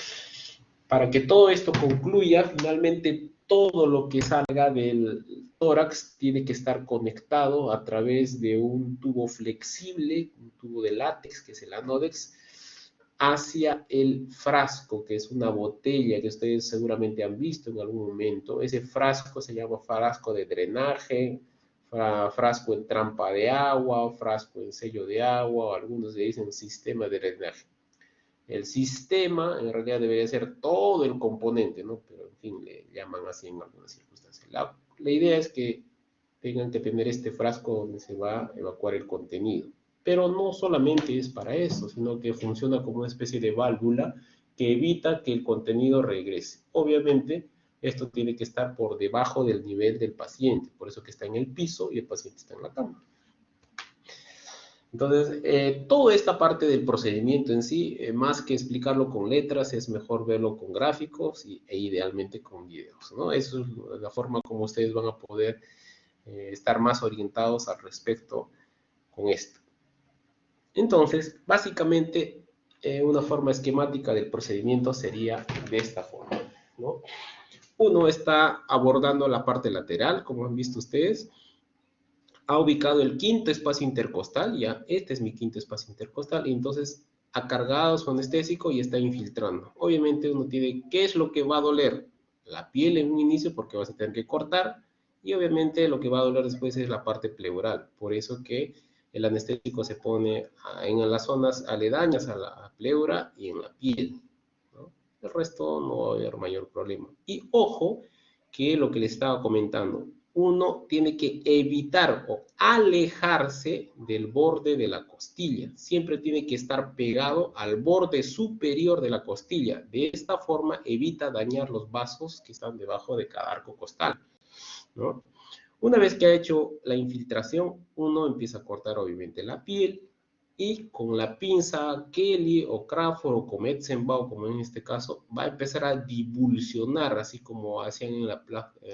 Para que todo esto concluya, finalmente todo lo que salga del tórax tiene que estar conectado a través de un tubo flexible, un tubo de látex, que es el anodex, hacia el frasco, que es una botella que ustedes seguramente han visto en algún momento. Ese frasco se llama frasco de drenaje, frasco en trampa de agua, frasco en sello de agua, o algunos le dicen sistema de drenaje. El sistema en realidad debería ser todo el componente, ¿no? Pero en fin, le llaman así en algunas circunstancias. La idea es que tengan que tener este frasco donde se va a evacuar el contenido. Pero no solamente es para eso, sino que funciona como una especie de válvula que evita que el contenido regrese. Obviamente, esto tiene que estar por debajo del nivel del paciente, por eso que está en el piso y el paciente está en la cama. Entonces, toda esta parte del procedimiento en sí, más que explicarlo con letras, es mejor verlo con gráficos e idealmente con videos, ¿no? Eso es la forma como ustedes van a poder estar más orientados al respecto con esto. Entonces, básicamente, una forma esquemática del procedimiento sería de esta forma, ¿no? Uno está abordando la parte lateral, como han visto ustedes, ha ubicado el quinto espacio intercostal, ya, este es mi quinto espacio intercostal, y entonces ha cargado su anestésico y está infiltrando. Obviamente uno tiene, ¿qué es lo que va a doler? La piel en un inicio porque vas a tener que cortar, y obviamente lo que va a doler después es la parte pleural, por eso que el anestésico se pone en las zonas aledañas a la pleura y en la piel, ¿no? El resto no va a haber mayor problema. Y ojo, que lo que les estaba comentando, uno tiene que evitar o alejarse del borde de la costilla. Siempre tiene que estar pegado al borde superior de la costilla. De esta forma evita dañar los vasos que están debajo de cada arco costal, ¿no? Una vez que ha hecho la infiltración, uno empieza a cortar obviamente la piel y con la pinza Kelly o Craftwork o Metzenbau, como en este caso, va a empezar a divulsionar, así como hacían en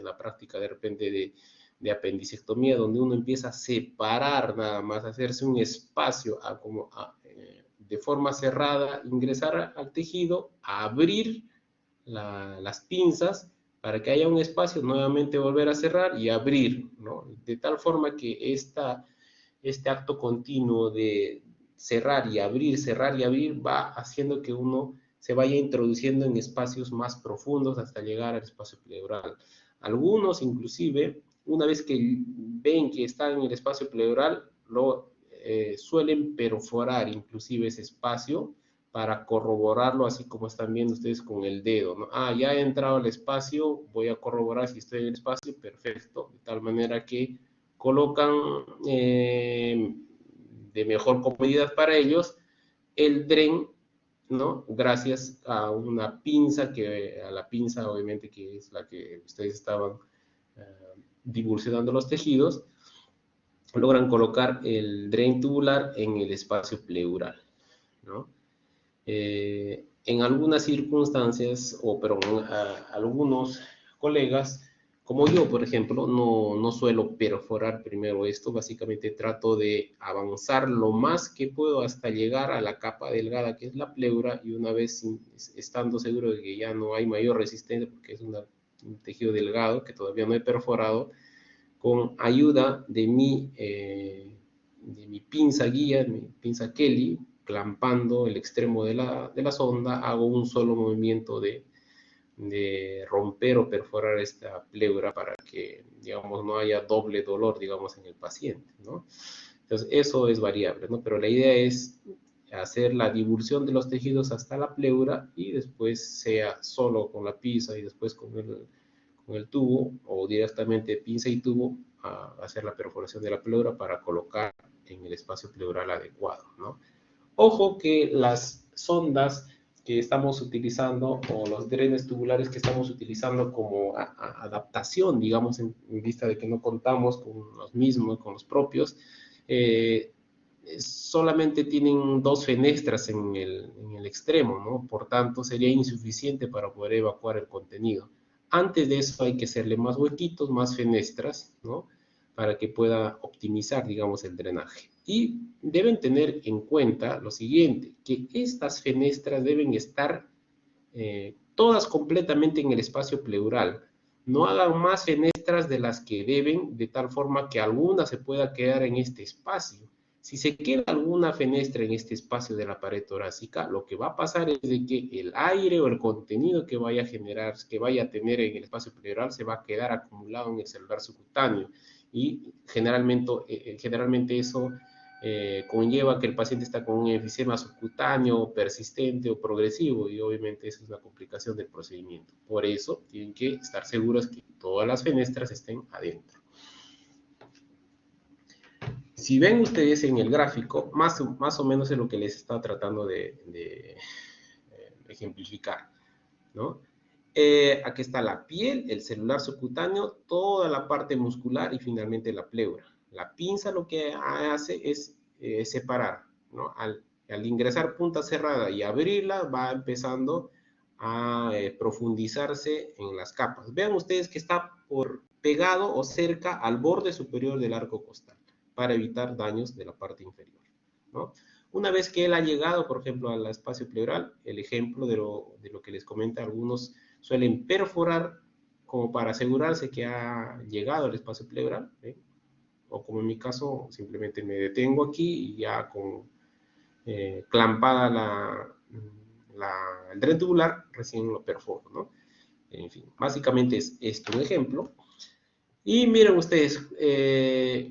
la práctica de repente de apendicectomía, donde uno empieza a separar nada más, hacerse un espacio de forma cerrada, ingresar al tejido, abrir las pinzas para que haya un espacio, nuevamente volver a cerrar y abrir, ¿no? De tal forma que este acto continuo de cerrar y abrir, va haciendo que uno se vaya introduciendo en espacios más profundos hasta llegar al espacio pleural. Algunos inclusive una vez que ven que está en el espacio pleural, suelen perforar inclusive ese espacio para corroborarlo, así como están viendo ustedes con el dedo, ¿no? Ah, ya he entrado al espacio, voy a corroborar si estoy en el espacio, perfecto, de tal manera que colocan de mejor comodidad para ellos el DREN, ¿no? Gracias a una pinza, a la pinza obviamente que es la que ustedes estaban divulsionando los tejidos, logran colocar el DREN tubular en el espacio pleural, ¿no? En algunas circunstancias, algunos colegas, como yo, por ejemplo, no suelo perforar primero esto, básicamente trato de avanzar lo más que puedo hasta llegar a la capa delgada que es la pleura, y una vez estando seguro de que ya no hay mayor resistencia, porque es un tejido delgado que todavía no he perforado, con ayuda de mi pinza guía, mi pinza Kelly, clampando el extremo de la sonda, hago un solo movimiento de romper o perforar esta pleura para que, digamos, no haya doble dolor, digamos, en el paciente, ¿no? Entonces, eso es variable, ¿no? Pero la idea es hacer la divulsión de los tejidos hasta la pleura y después sea solo con la pinza y después con el tubo o directamente pinza y tubo a hacer la perforación de la pleura para colocar en el espacio pleural adecuado, ¿no? Ojo que las sondas que estamos utilizando o los drenes tubulares que estamos utilizando como adaptación, digamos, en vista de que no contamos con los mismos, con los propios, solamente tienen 2 fenestras en el extremo, ¿no? Por tanto, sería insuficiente para poder evacuar el contenido. Antes de eso hay que hacerle más huequitos, más fenestras, ¿no? Para que pueda optimizar, digamos, el drenaje. Y deben tener en cuenta lo siguiente, que estas fenestras deben estar todas completamente en el espacio pleural. No hagan más fenestras de las que deben, de tal forma que alguna se pueda quedar en este espacio. Si se queda alguna fenestra en este espacio de la pared torácica, lo que va a pasar es de que el aire o el contenido que vaya a generar, que vaya a tener en el espacio pleural, se va a quedar acumulado en el celular subcutáneo. Y generalmente eso conlleva que el paciente está con un enfisema subcutáneo persistente o progresivo, y obviamente eso es una complicación del procedimiento. Por eso tienen que estar seguros que todas las fenestras estén adentro. Si ven ustedes en el gráfico, más o menos es lo que les está tratando de ejemplificar, ¿no? Aquí está la piel, el celular subcutáneo, toda la parte muscular y finalmente la pleura. La pinza lo que hace es separar, ¿no? Al ingresar punta cerrada y abrirla, va empezando a profundizarse en las capas. Vean ustedes que está pegado o cerca al borde superior del arco costal para evitar daños de la parte inferior, ¿no? Una vez que él ha llegado, por ejemplo, al espacio pleural, el ejemplo de lo que les comenta, algunos suelen perforar como para asegurarse que ha llegado al espacio pleural, ¿eh? O como en mi caso, simplemente me detengo aquí y ya con clampada el dren tubular, recién lo perforo, ¿no? En fin, básicamente es esto un ejemplo. Y miren ustedes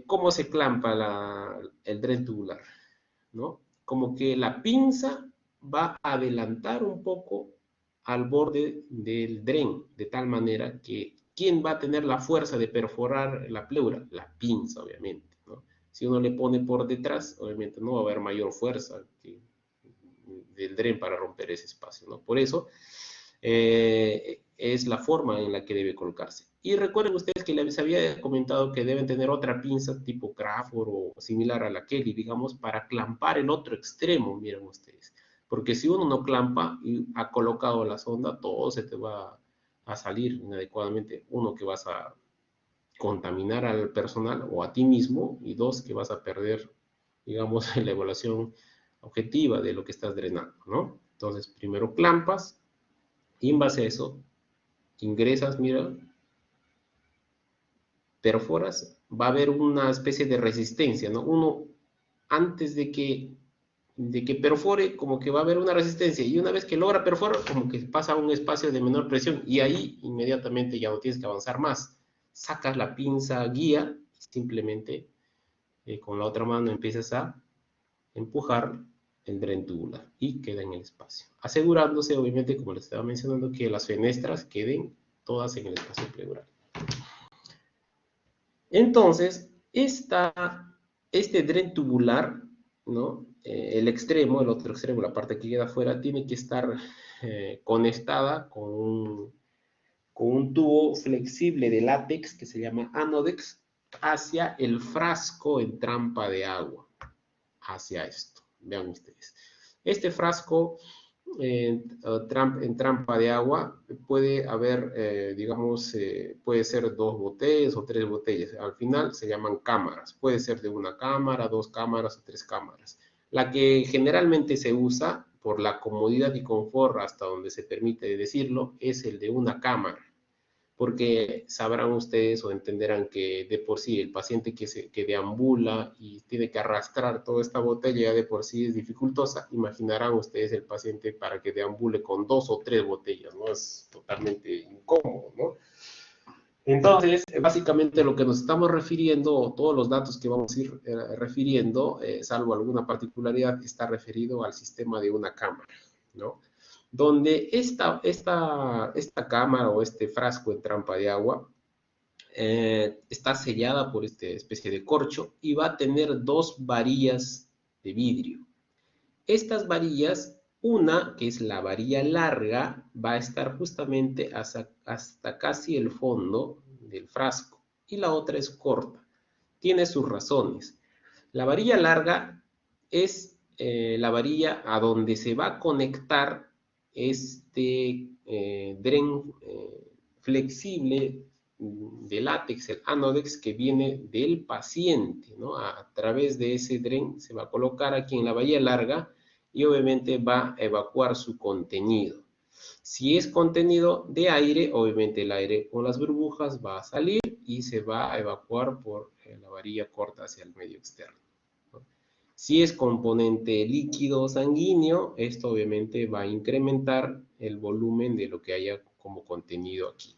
cómo se clampa el dren tubular, ¿no? Como que la pinza va a adelantar un poco al borde del dren, de tal manera que ¿quién va a tener la fuerza de perforar la pleura? La pinza, obviamente, ¿no? Si uno le pone por detrás, obviamente no va a haber mayor fuerza del dren para romper ese espacio, ¿no? Por eso es la forma en la que debe colocarse. Y recuerden ustedes que les había comentado que deben tener otra pinza tipo Crawford o similar a la Kelly, digamos, para clampar el otro extremo, miren ustedes. Porque si uno no clampa y ha colocado la sonda, todo se te va a salir inadecuadamente. Uno, que vas a contaminar al personal o a ti mismo, y dos, que vas a perder, digamos, la evaluación objetiva de lo que estás drenando, ¿no? Entonces, primero clampas, y en base a eso, ingresas, mira, perforas, va a haber una especie de resistencia, ¿no? Uno, antes de que perfore, como que va a haber una resistencia, y una vez que logra perforar, como que pasa a un espacio de menor presión, y ahí inmediatamente ya no tienes que avanzar más, sacas la pinza guía, simplemente con la otra mano empiezas a empujar el dren tubular y queda en el espacio. Asegurándose, obviamente, como les estaba mencionando, que las fenestras queden todas en el espacio pleural. Entonces, este dren tubular, ¿no? El extremo, el otro extremo, la parte que queda afuera, tiene que estar conectada con un tubo flexible de látex que se llama anodex hacia el frasco en trampa de agua. Hacia esto. Vean ustedes. Este frasco en trampa de agua puede haber, digamos, puede ser 2 botellas o 3 botellas. Al final se llaman cámaras. Puede ser de una cámara, 2 cámaras o 3 cámaras. La que generalmente se usa por la comodidad y confort, hasta donde se permite decirlo, es el de una cámara. Porque sabrán ustedes o entenderán que de por sí el paciente que deambula y tiene que arrastrar toda esta botella ya de por sí es dificultosa. Imaginarán ustedes el paciente para que deambule con 2 o 3 botellas, ¿no? Es totalmente incómodo, ¿no? Entonces, básicamente lo que nos estamos refiriendo, o todos los datos que vamos a ir refiriendo, salvo alguna particularidad, está referido al sistema de una cámara, ¿no? Donde esta cámara o este frasco en trampa de agua está sellada por esta especie de corcho y va a tener 2 varillas de vidrio. Estas varillas, una que es la varilla larga, va a estar justamente hasta casi el fondo del frasco y la otra es corta. Tiene sus razones. La varilla larga es la varilla a donde se va a conectar este dren flexible de látex, el anodex, que viene del paciente, ¿no? A través de ese dren se va a colocar aquí en la varilla larga y obviamente va a evacuar su contenido. Si es contenido de aire, obviamente el aire con las burbujas va a salir y se va a evacuar por la varilla corta hacia el medio externo. Si es componente líquido sanguíneo, esto obviamente va a incrementar el volumen de lo que haya como contenido aquí.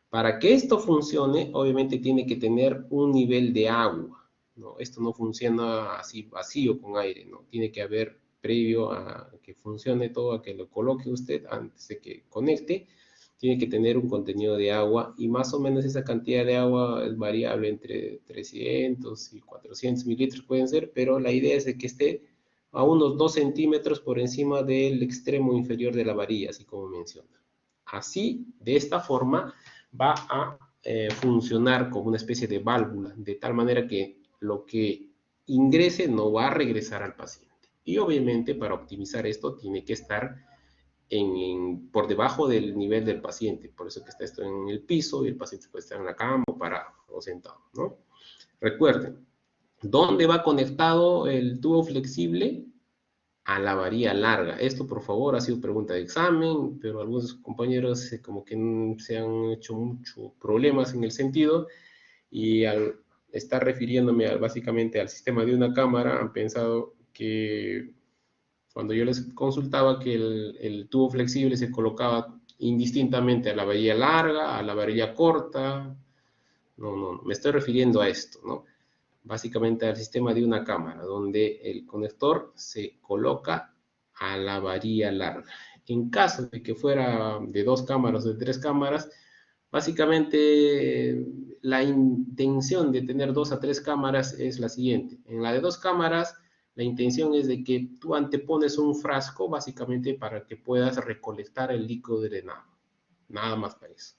Para que esto funcione, obviamente tiene que tener un nivel de agua, ¿no? Esto no funciona así vacío con aire, ¿no? Tiene que haber, previo a que funcione todo, a que lo coloque usted antes de que conecte, tiene que tener un contenido de agua y más o menos esa cantidad de agua es variable entre 300 y 400 mililitros pueden ser, pero la idea es de que esté a unos 2 centímetros por encima del extremo inferior de la varilla, así como menciona. Así, de esta forma, va a funcionar como una especie de válvula, de tal manera que lo que ingrese no va a regresar al paciente. Y obviamente para optimizar esto tiene que estar por debajo del nivel del paciente, por eso que está esto en el piso y el paciente puede estar en la cama o parado o sentado, ¿no? Recuerden, ¿dónde va conectado el tubo flexible? A la varilla larga. Esto, por favor, ha sido pregunta de examen, pero algunos compañeros como que se han hecho muchos problemas en el sentido y al estar refiriéndome básicamente al sistema de una cámara, han pensado que cuando yo les consultaba que el tubo flexible se colocaba indistintamente a la varilla larga, a la varilla corta. No, me estoy refiriendo a esto, ¿no? Básicamente al sistema de una cámara, donde el conector se coloca a la varilla larga. En caso de que fuera de 2 cámaras o de 3 cámaras, básicamente la intención de tener 2 a 3 cámaras es la siguiente. En la de 2 cámaras, la intención es de que tú antepones un frasco básicamente para que puedas recolectar el líquido drenado. Nada más para eso.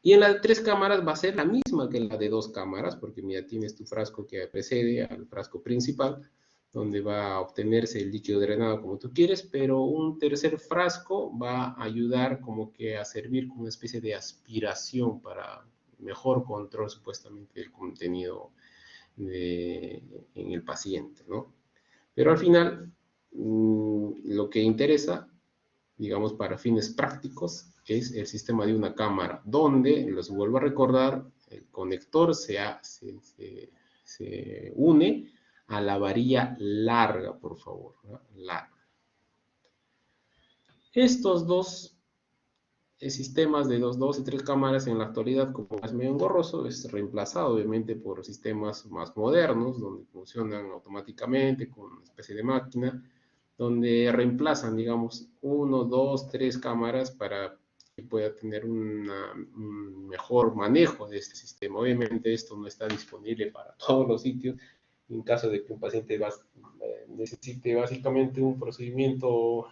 Y en la de 3 cámaras va a ser la misma que la de 2 cámaras, porque mira, tienes tu frasco que precede al frasco principal, donde va a obtenerse el líquido drenado como tú quieres, pero un tercer frasco va a ayudar como que a servir como una especie de aspiración para mejor control supuestamente del contenido en el paciente, ¿no? Pero al final, lo que interesa, digamos, para fines prácticos, es el sistema de una cámara, donde, les vuelvo a recordar, el conector se une a la varilla larga, por favor, ¿no? Larga. Estos dos sistemas de dos y tres cámaras en la actualidad, como es medio engorroso, es reemplazado obviamente por sistemas más modernos, donde funcionan automáticamente con una especie de máquina, donde reemplazan, digamos, uno, dos, tres cámaras para que pueda tener un mejor manejo de este sistema. Obviamente esto no está disponible para todos los sitios. En caso de que un paciente necesite básicamente un procedimiento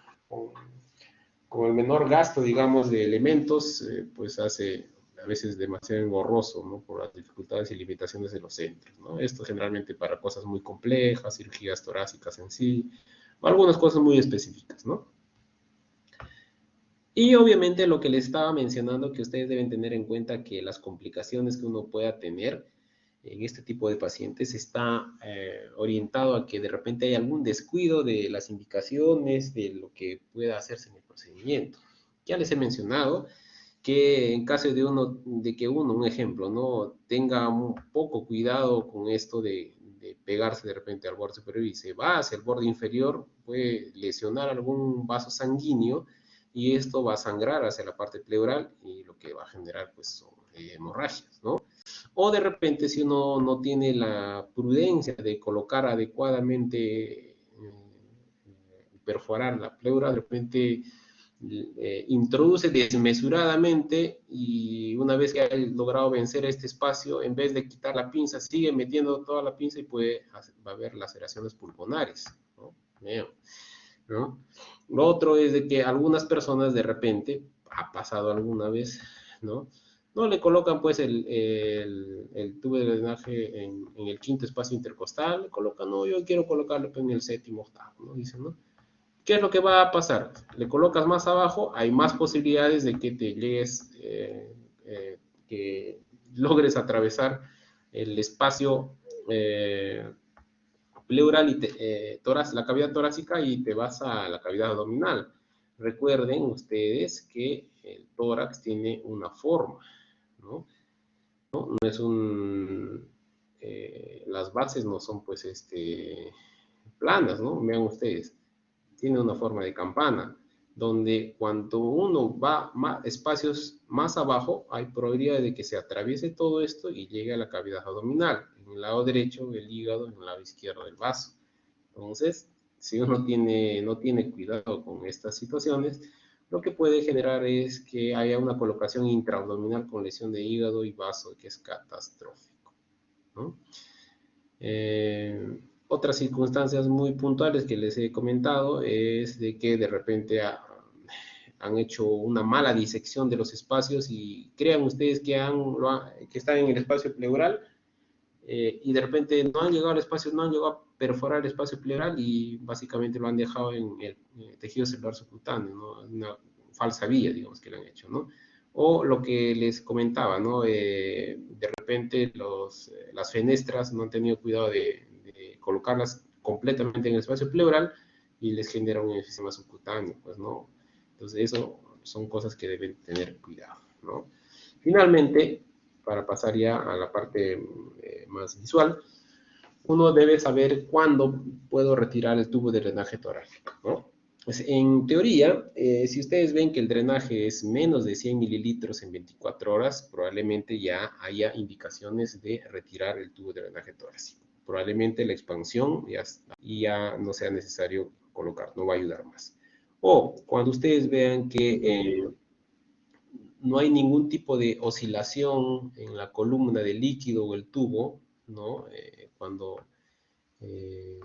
con el menor gasto, digamos, de elementos, pues hace a veces demasiado engorroso, ¿no? Por las dificultades y limitaciones de los centros, ¿no? Esto generalmente para cosas muy complejas, cirugías torácicas en sí, o algunas cosas muy específicas, ¿no? Y obviamente lo que les estaba mencionando, que ustedes deben tener en cuenta que las complicaciones que uno pueda tener en este tipo de pacientes está orientado a que de repente hay algún descuido de las indicaciones de lo que pueda hacerse en el procedimiento. Ya les he mencionado que en caso de que uno, un ejemplo, ¿no? Tenga un poco cuidado con esto de pegarse de repente al borde superior y se va hacia el borde inferior, puede lesionar algún vaso sanguíneo y esto va a sangrar hacia la parte pleural y lo que va a generar pues son hemorragias, ¿no? O de repente si uno no tiene la prudencia de colocar adecuadamente, perforar la pleura, de repente introduce desmesuradamente y una vez que ha logrado vencer este espacio, en vez de quitar la pinza, sigue metiendo toda la pinza y va a haber laceraciones pulmonares, ¿no? ¿No? Lo otro es de que algunas personas de repente, ha pasado alguna vez, ¿no? No le colocan pues el tubo de drenaje en el quinto espacio intercostal, le colocan, no, yo quiero colocarlo en el séptimo, octavo, ¿no? Dicen, ¿no? ¿Qué es lo que va a pasar? Le colocas más abajo, hay más posibilidades de que te llegues, que logres atravesar el espacio pleural y la cavidad torácica y te vas a la cavidad abdominal. Recuerden ustedes que el tórax tiene una forma, ¿no? No es las bases no son pues planas, ¿no? Vean ustedes, tiene una forma de campana, donde cuando uno va espacios más abajo, hay probabilidad de que se atraviese todo esto y llegue a la cavidad abdominal, en el lado derecho del hígado, en el lado izquierdo del vaso. Entonces, si uno no tiene cuidado con estas situaciones, lo que puede generar es que haya una colocación intraabdominal con lesión de hígado y vaso, que es catastrófico, ¿no? Otras circunstancias muy puntuales que les he comentado es de que de repente han hecho una mala disección de los espacios y crean ustedes que están en el espacio pleural y de repente no han llegado al espacio, no han llegado a perforar el espacio pleural y básicamente lo han dejado en el tejido celular subcutáneo, ¿no? Una falsa vía, digamos, que lo han hecho, ¿no? O lo que les comentaba, ¿no? De repente las fenestras no han tenido cuidado de colocarlas completamente en el espacio pleural y les genera un enfisema subcutáneo, pues, ¿no? Entonces, eso son cosas que deben tener cuidado, ¿no? Finalmente, para pasar ya a la parte más visual, uno debe saber cuándo puedo retirar el tubo de drenaje torácico, ¿no? Pues en teoría, si ustedes ven que el drenaje es menos de 100 mililitros en 24 horas, probablemente ya haya indicaciones de retirar el tubo de drenaje torácico. Probablemente la expansión ya no sea necesario colocar, no va a ayudar más. O cuando ustedes vean que no hay ningún tipo de oscilación en la columna del líquido o el tubo, ¿no? Cuando eh,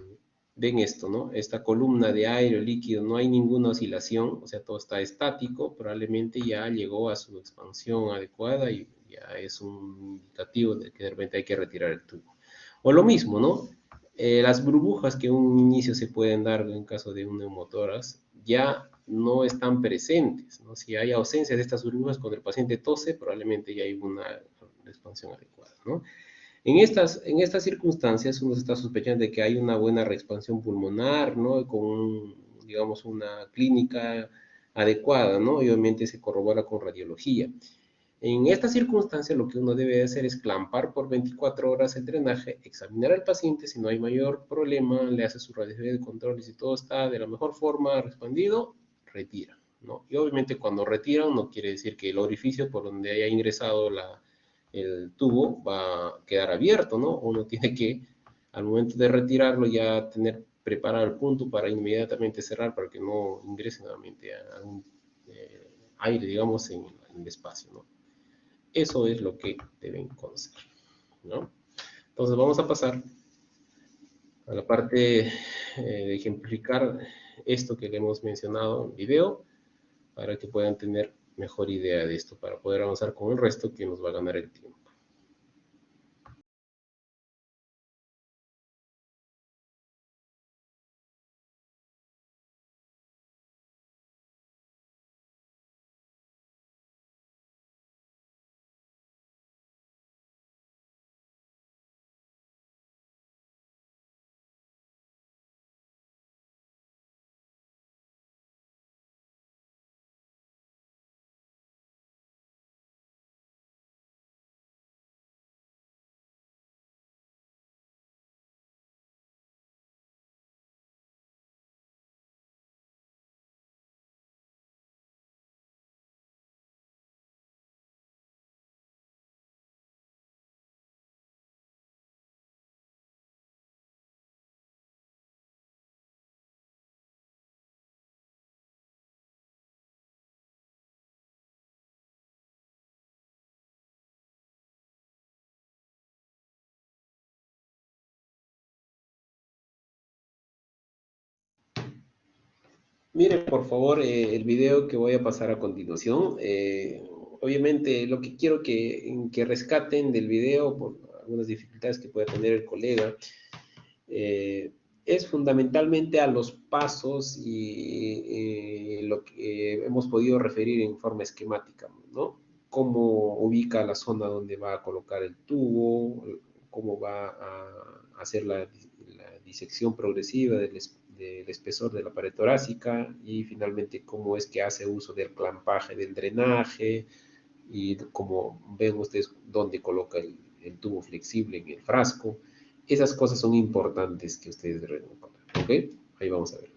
ven esto, ¿no? Esta columna de aire o líquido, no hay ninguna oscilación, o sea, todo está estático, probablemente ya llegó a su expansión adecuada y ya es un indicativo de que de repente hay que retirar el tubo. O lo mismo, ¿no? Las burbujas que en un inicio se pueden dar en caso de un neumotórax ya no están presentes, ¿no? Si hay ausencia de estas burbujas cuando el paciente tose, probablemente ya hay una expansión adecuada, ¿no? En estas circunstancias uno está sospechando de que hay una buena reexpansión pulmonar, ¿no? Con, digamos, una clínica adecuada, ¿no? Y obviamente se corrobora con radiología. En esta circunstancia lo que uno debe hacer es clampar por 24 horas el drenaje, examinar al paciente, si no hay mayor problema, le hace su radiología de control y si todo está de la mejor forma respondido, retira, ¿no? Y obviamente cuando retiran no quiere decir que el orificio por donde haya ingresado el tubo va a quedar abierto, ¿no? Uno tiene que, al momento de retirarlo, ya tener preparado el punto para inmediatamente cerrar para que no ingrese nuevamente a un aire, digamos, en el espacio, ¿no? Eso es lo que deben conocer, ¿no? Entonces vamos a pasar a la parte de ejemplificar esto que le hemos mencionado en video para que puedan tener mejor idea de esto, para poder avanzar con el resto que nos va a ganar el tiempo. Miren, por favor, el video que voy a pasar a continuación. Obviamente, lo que quiero que rescaten del video, por algunas dificultades que pueda tener el colega, eh, es fundamentalmente a los pasos y lo que hemos podido referir en forma esquemática, ¿no? Cómo ubica la zona donde va a colocar el tubo, cómo va a hacer la disección progresiva del espesor de la pared torácica y finalmente cómo es que hace uso del clampaje del drenaje y como ven ustedes dónde coloca el tubo flexible en el frasco. Esas cosas son importantes que ustedes deben recordar, ¿ok? Ahí vamos a ver.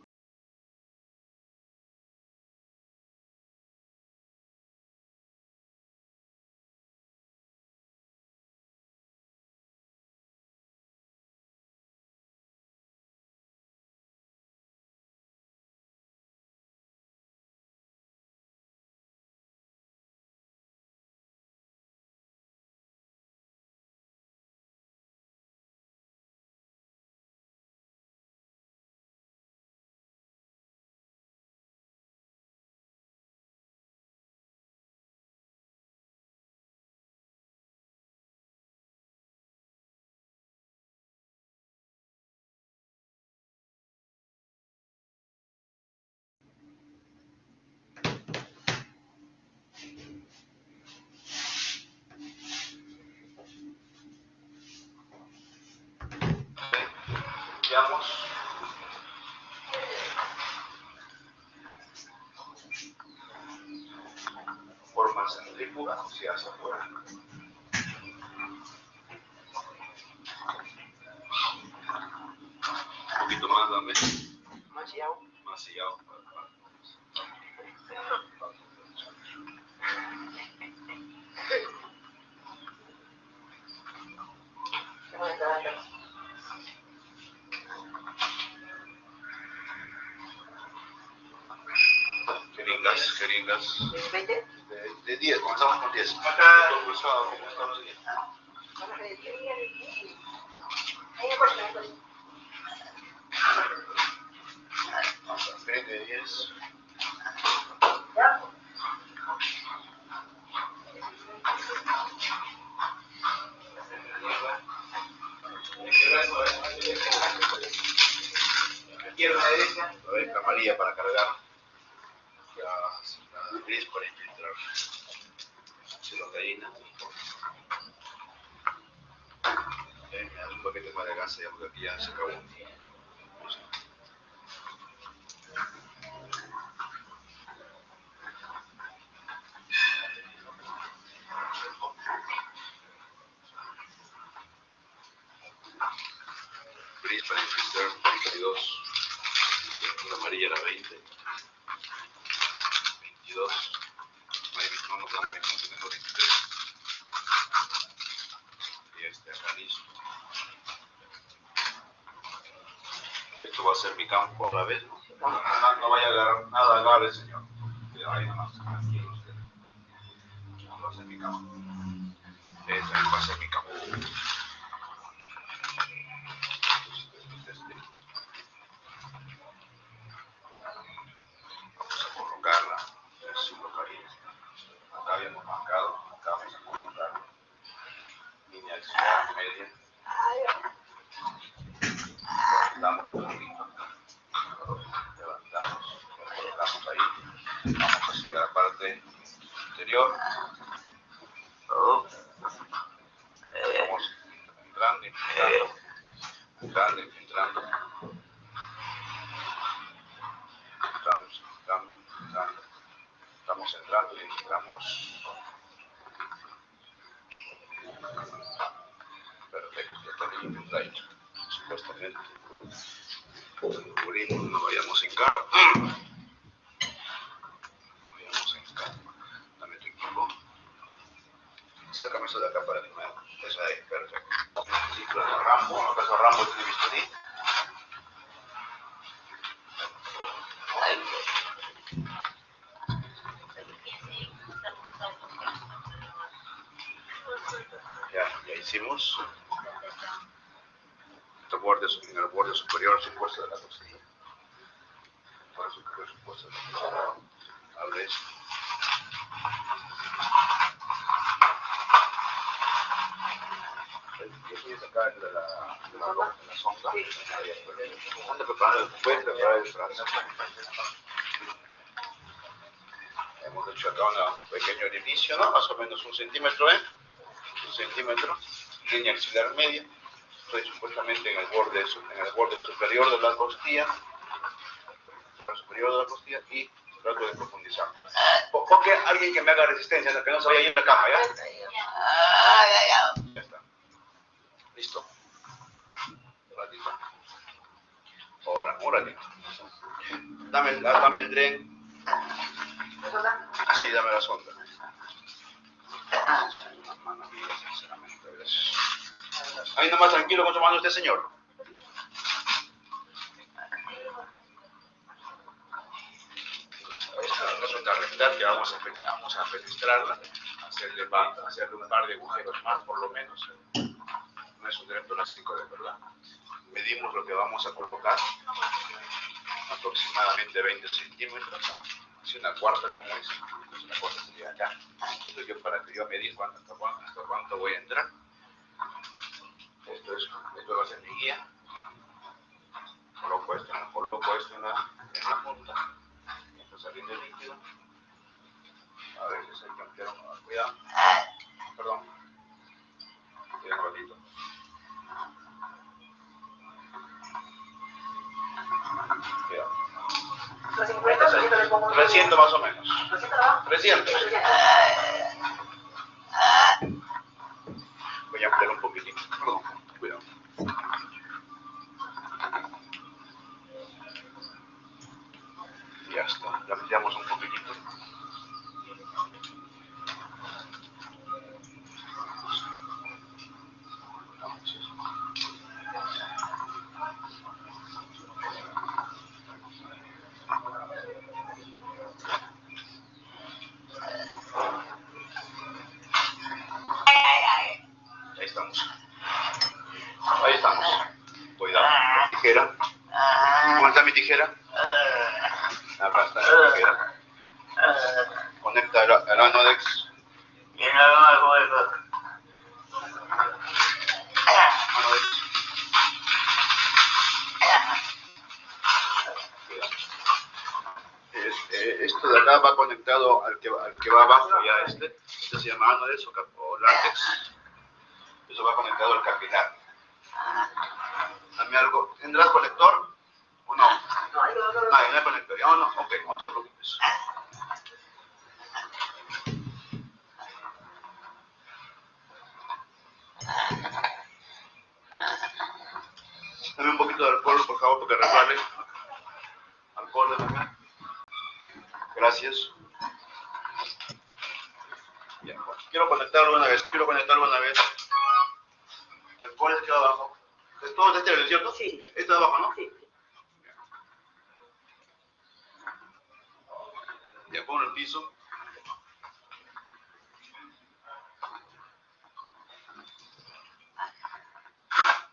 Veamos formas centrífugas hacia afuera. Un poquito más, dame. Demasiado. Jeringas. De 10, comenzamos con 10. Acá comenzamos 10. De 10. Izquierda, derecha. A ver, amarilla para cargar. La gris para infiltrar. Silocaína. Me das un paquete más de gas ya porque aquí ya se acabó. Gris para infiltrar 32. Una amarilla la 20. hacer mi campo a la vez, ¿no? No vaya a agarrar nada, agarre, señor. Ahí nomás, tranquilo usted. Va a hacer mi campo. Eso va a ser mi campo. Vamos a colocarla. Así lo caímos. Acá habíamos marcado, acá vamos a colocar línea axial media. Levantamos un poquito. Levantamos, lo colocamos ahí. Vamos hacia la parte interior. Vamos entrando, entrando. Estamos entrando y entramos. Perfecto, ya está bien intentado. Supuestamente. Cubrimos, no vayamos en cara. Dame tu equipo. Sácame eso de acá para de nuevo. Eso ahí, perfecto. Ciclo de Rambo. ¿Acaso Rambo tiene bisturí? Ya hicimos. En el borde superior supuesto de la costilla. Por eso que es supuesto de la costilla. Abre esto. Yo soy acá de la sonda. Anda preparando después, preparar el brazo. Hemos hecho acá un pequeño orificio, ¿no? Más o menos 1 centímetro, ¿eh? 1 centímetro. Línea axilar media. Estoy supuestamente en el borde superior de la costilla. Y trato de profundizar. Porque alguien que me haga resistencia, que no se vaya a ir a la cama, ¿ya? Ya está. Listo. Un ratito. Un ratito. Dame el tren. Sí, dame la sonda. Mano mía, sinceramente, gracias. Ahí nomás tranquilo con su mano usted, señor. Esta es una recta que vamos a penetrarla, hacerle un par de agujeros más por lo menos. No es un directo elástico de verdad. Medimos lo que vamos a colocar, aproximadamente 20 centímetros. Si una cuarta como es, pues una cuarta sería acá. Entonces yo para que yo medí hasta cuánto voy a entrar. Esto va a ser mi guía. Coloco esto en la punta. Está saliendo el líquido. A ver si se cambiaron. Cuidado. Perdón. Cuidado un ratito. Cuidado. 300 más o menos. 300. Voy a ampliar un poquitito. Perdón. Cuidado. Ya está. Ya ampliamos un poquitito. Ahí estamos. Cuidado. Tijera. ¿Cómo está mi tijera? Acá está la tijera. Conecta el anodex. Esto de acá va conectado al que va abajo, ya este se llama anodex o látex. Eso va conectado al capilar. Dame algo. ¿Tendrás conector o no? No hay conector. ¿Ya o no? Ok, no te preocupes. Dame un poquito de alcohol, por favor, porque resbale. Alcohol, dame. Gracias. Bien, bueno. Quiero conectarlo una vez. El alcohol es que va abajo. ¿Es todo este, ¿cierto? Sí. Este de abajo, ¿no? Sí. Bien. uno al piso.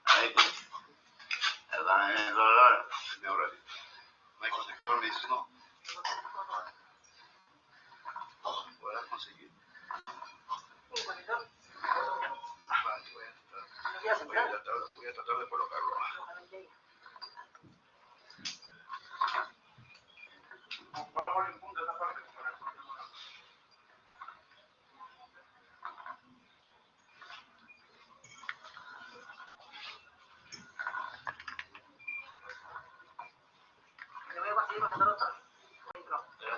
Ahí, pues. Ahora sí. No hay protector, me dices, no. Podrás conseguir. Voy a tratar de colocarlo. Vamos en punta esa parte.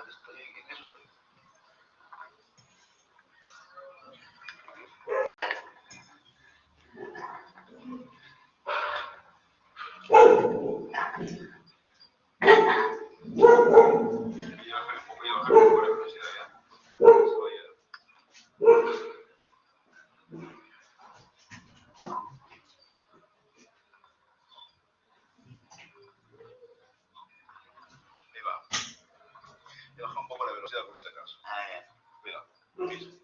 Estoy en eso. Ahí va. He bajado un poco la velocidad por este caso. Cuidado. Listo.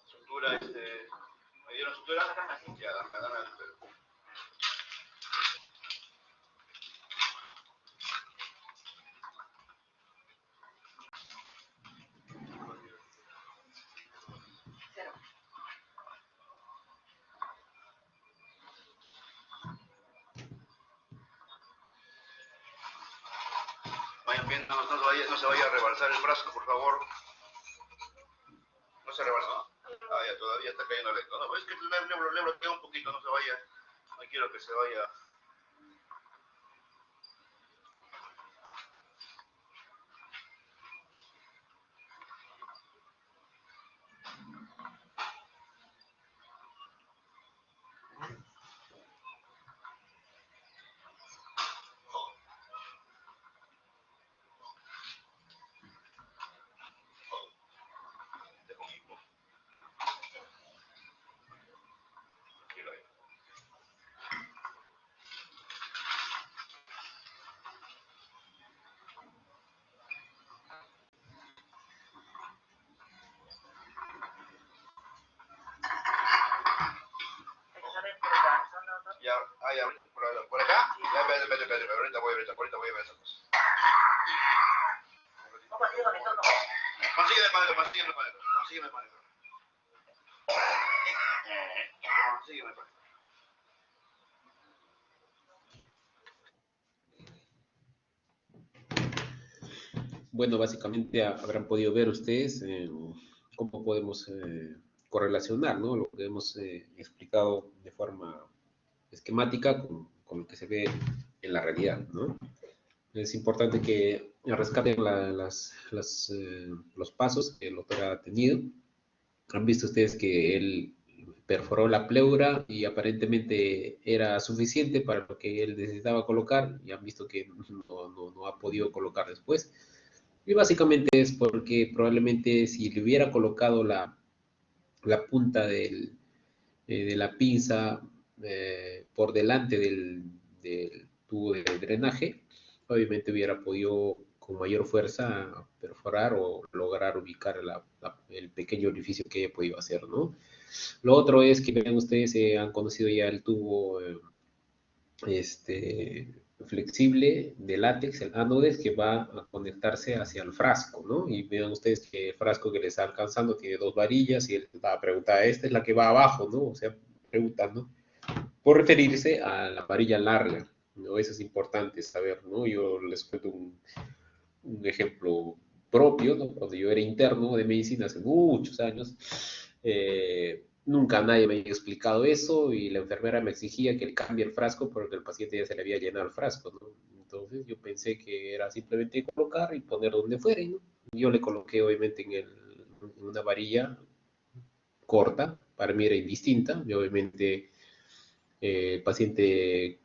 Sutura, ¿me dieron sutura? Ya, dame la sutura. Vayan viendo, no se vaya a rebalsar el frasco, por favor. No se rebalsó. Ah, ya, todavía está cayendo electro. No, es que le bloquea un poquito, no se vaya. No quiero que se vaya. Ya, ya, por acá. Ya, vete, ahorita voy a ver esa cosa. Consígueme el panel. Bueno, básicamente habrán podido ver ustedes cómo podemos correlacionar, ¿no? Lo que hemos explicado de forma esquemática con lo que se ve en la realidad, ¿no? Es importante que rescaten los pasos que el autor ha tenido. Han visto ustedes que él perforó la pleura y aparentemente era suficiente para lo que él necesitaba colocar, y han visto que no ha podido colocar después. Y básicamente es porque probablemente si le hubiera colocado la punta de la pinza por delante del tubo de drenaje, obviamente hubiera podido con mayor fuerza perforar o lograr ubicar el pequeño orificio que haya podido hacer, ¿no? Lo otro es que, vean ustedes, han conocido ya el tubo flexible de látex, el ánodes, que va a conectarse hacia el frasco, ¿no? Y vean ustedes que el frasco que les está alcanzando tiene dos varillas y él va a preguntar, esta es la que va abajo, ¿no? O sea, preguntando por referirse a la varilla larga, ¿no? Eso es importante saber, ¿no? Yo les cuento un ejemplo propio, ¿no? Cuando yo era interno de medicina hace muchos años, nunca nadie me había explicado eso y la enfermera me exigía que le cambie el frasco porque el paciente ya se le había llenado el frasco, ¿no? Entonces yo pensé que era simplemente colocar y poner donde fuera, ¿no? Yo le coloqué obviamente en una varilla corta, para mí era indistinta, y obviamente el paciente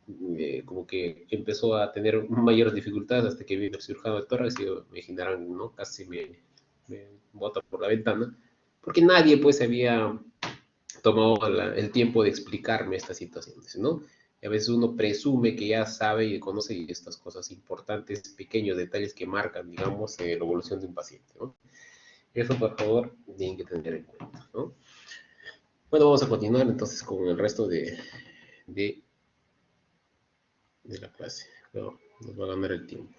como que empezó a tener mayores dificultades hasta que vino el cirujano de tórax y me imaginarán, ¿no? Casi bota por la ventana, porque nadie pues había tomado el tiempo de explicarme estas situaciones, ¿no? Y a veces uno presume que ya sabe y conoce estas cosas importantes, pequeños detalles que marcan, digamos, la evolución de un paciente, ¿no? Eso, por favor, tienen que tener en cuenta, ¿no? Bueno, vamos a continuar entonces con el resto de, de la clase. Pero nos va a ganar el tiempo.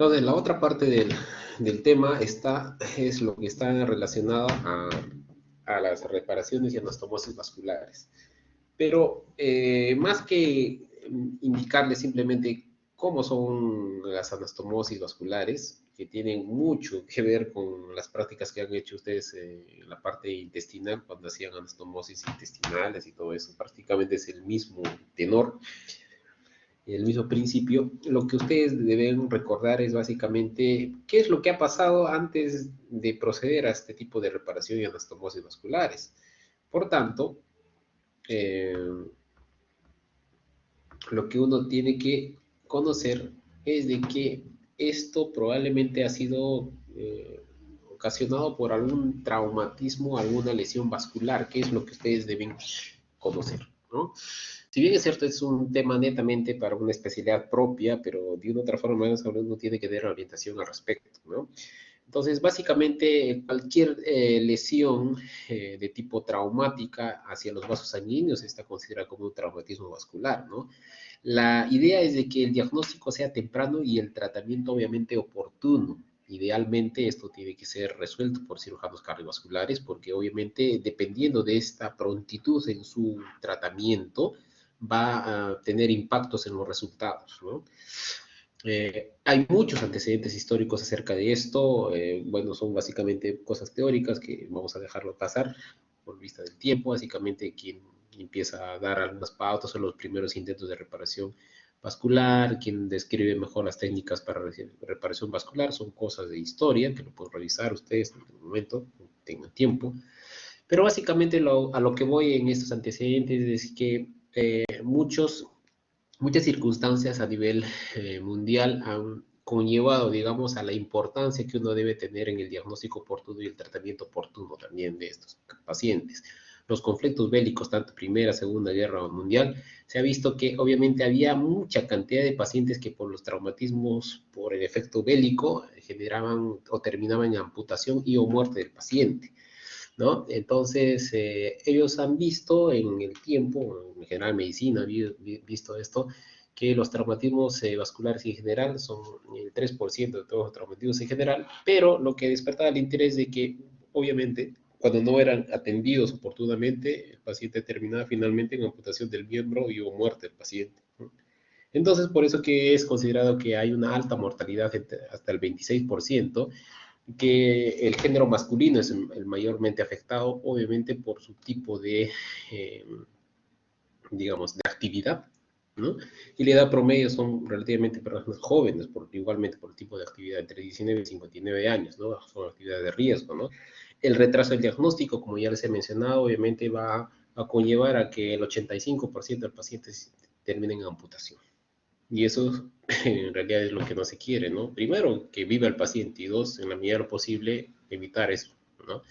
Entonces, la otra parte del tema es lo que está relacionado a las reparaciones y anastomosis vasculares. Pero más que indicarles simplemente cómo son las anastomosis vasculares, que tienen mucho que ver con las prácticas que han hecho ustedes en la parte intestinal, cuando hacían anastomosis intestinales y todo eso, prácticamente es el mismo tenor, el mismo principio. Lo que ustedes deben recordar es básicamente qué es lo que ha pasado antes de proceder a este tipo de reparación y anastomosis vasculares. Por tanto, eh, lo que uno tiene que conocer es de que esto probablemente ha sido ocasionado por algún traumatismo, alguna lesión vascular, que es lo que ustedes deben conocer, ¿no? Si bien es cierto, es un tema netamente para una especialidad propia, pero de una otra forma uno tiene que dar orientación al respecto, ¿no? Entonces, básicamente, cualquier lesión de tipo traumática hacia los vasos sanguíneos está considerada como un traumatismo vascular, ¿no? La idea es de que el diagnóstico sea temprano y el tratamiento obviamente oportuno. Idealmente esto tiene que ser resuelto por cirujanos cardiovasculares porque obviamente dependiendo de esta prontitud en su tratamiento va a tener impactos en los resultados, ¿no? Hay muchos antecedentes históricos acerca de esto, bueno, son básicamente cosas teóricas que vamos a dejarlo pasar por vista del tiempo, básicamente quien empieza a dar algunas pautas son los primeros intentos de reparación vascular, quien describe mejor las técnicas para reparación vascular, son cosas de historia que lo pueden revisar ustedes en el momento, tengan tiempo, pero básicamente a lo que voy en estos antecedentes es que muchas circunstancias a nivel mundial han conllevado, digamos, a la importancia que uno debe tener en el diagnóstico oportuno y el tratamiento oportuno también de estos pacientes. Los conflictos bélicos, tanto Primera, Segunda Guerra Mundial, se ha visto que obviamente había mucha cantidad de pacientes que por los traumatismos, por el efecto bélico, generaban o terminaban en amputación y o muerte del paciente, ¿no? Entonces, ellos han visto en el tiempo, en general medicina, visto esto, que los traumatismos vasculares en general son el 3% de todos los traumatismos en general, pero lo que despertaba el interés de que, obviamente, cuando no eran atendidos oportunamente, el paciente terminaba finalmente en amputación del miembro y o muerte del paciente, ¿no? Entonces, por eso que es considerado que hay una alta mortalidad hasta el 26%, que el género masculino es el mayormente afectado, obviamente por su tipo de, eh, digamos, de actividad, ¿no? Y la edad promedio son relativamente personas jóvenes, igualmente por el tipo de actividad, entre 19 y 59 años, ¿no? Son actividades de riesgo, ¿no? El retraso del diagnóstico, como ya les he mencionado, obviamente va a conllevar a que el 85% de pacientes terminen en amputación. Y eso en realidad es lo que no se quiere, ¿no? Primero, que viva el paciente y dos, en la medida de lo posible, evitar eso, ¿no?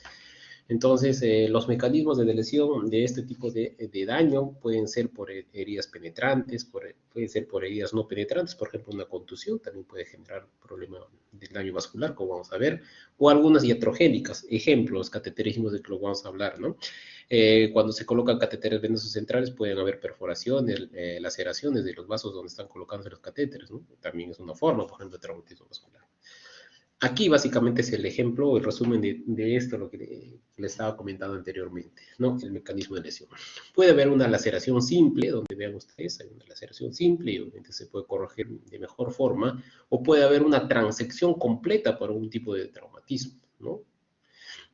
Entonces, los mecanismos de lesión de este tipo de daño pueden ser por heridas penetrantes, pueden ser por heridas no penetrantes, por ejemplo, una contusión también puede generar problema de daño vascular, como vamos a ver, o algunas iatrogénicas, ejemplos, cateterismos de que lo vamos a hablar, ¿no? Cuando se colocan catéteres venosos centrales pueden haber perforaciones, laceraciones de los vasos donde están colocándose los catéteres, ¿no? También es una forma, por ejemplo, de traumatismo vascular. Aquí básicamente es el ejemplo, el resumen de esto, lo que les estaba comentando anteriormente, ¿no? El mecanismo de lesión. Puede haber una laceración simple, donde vean ustedes, hay una laceración simple y obviamente se puede corregir de mejor forma, o puede haber una transección completa por un tipo de traumatismo, ¿no?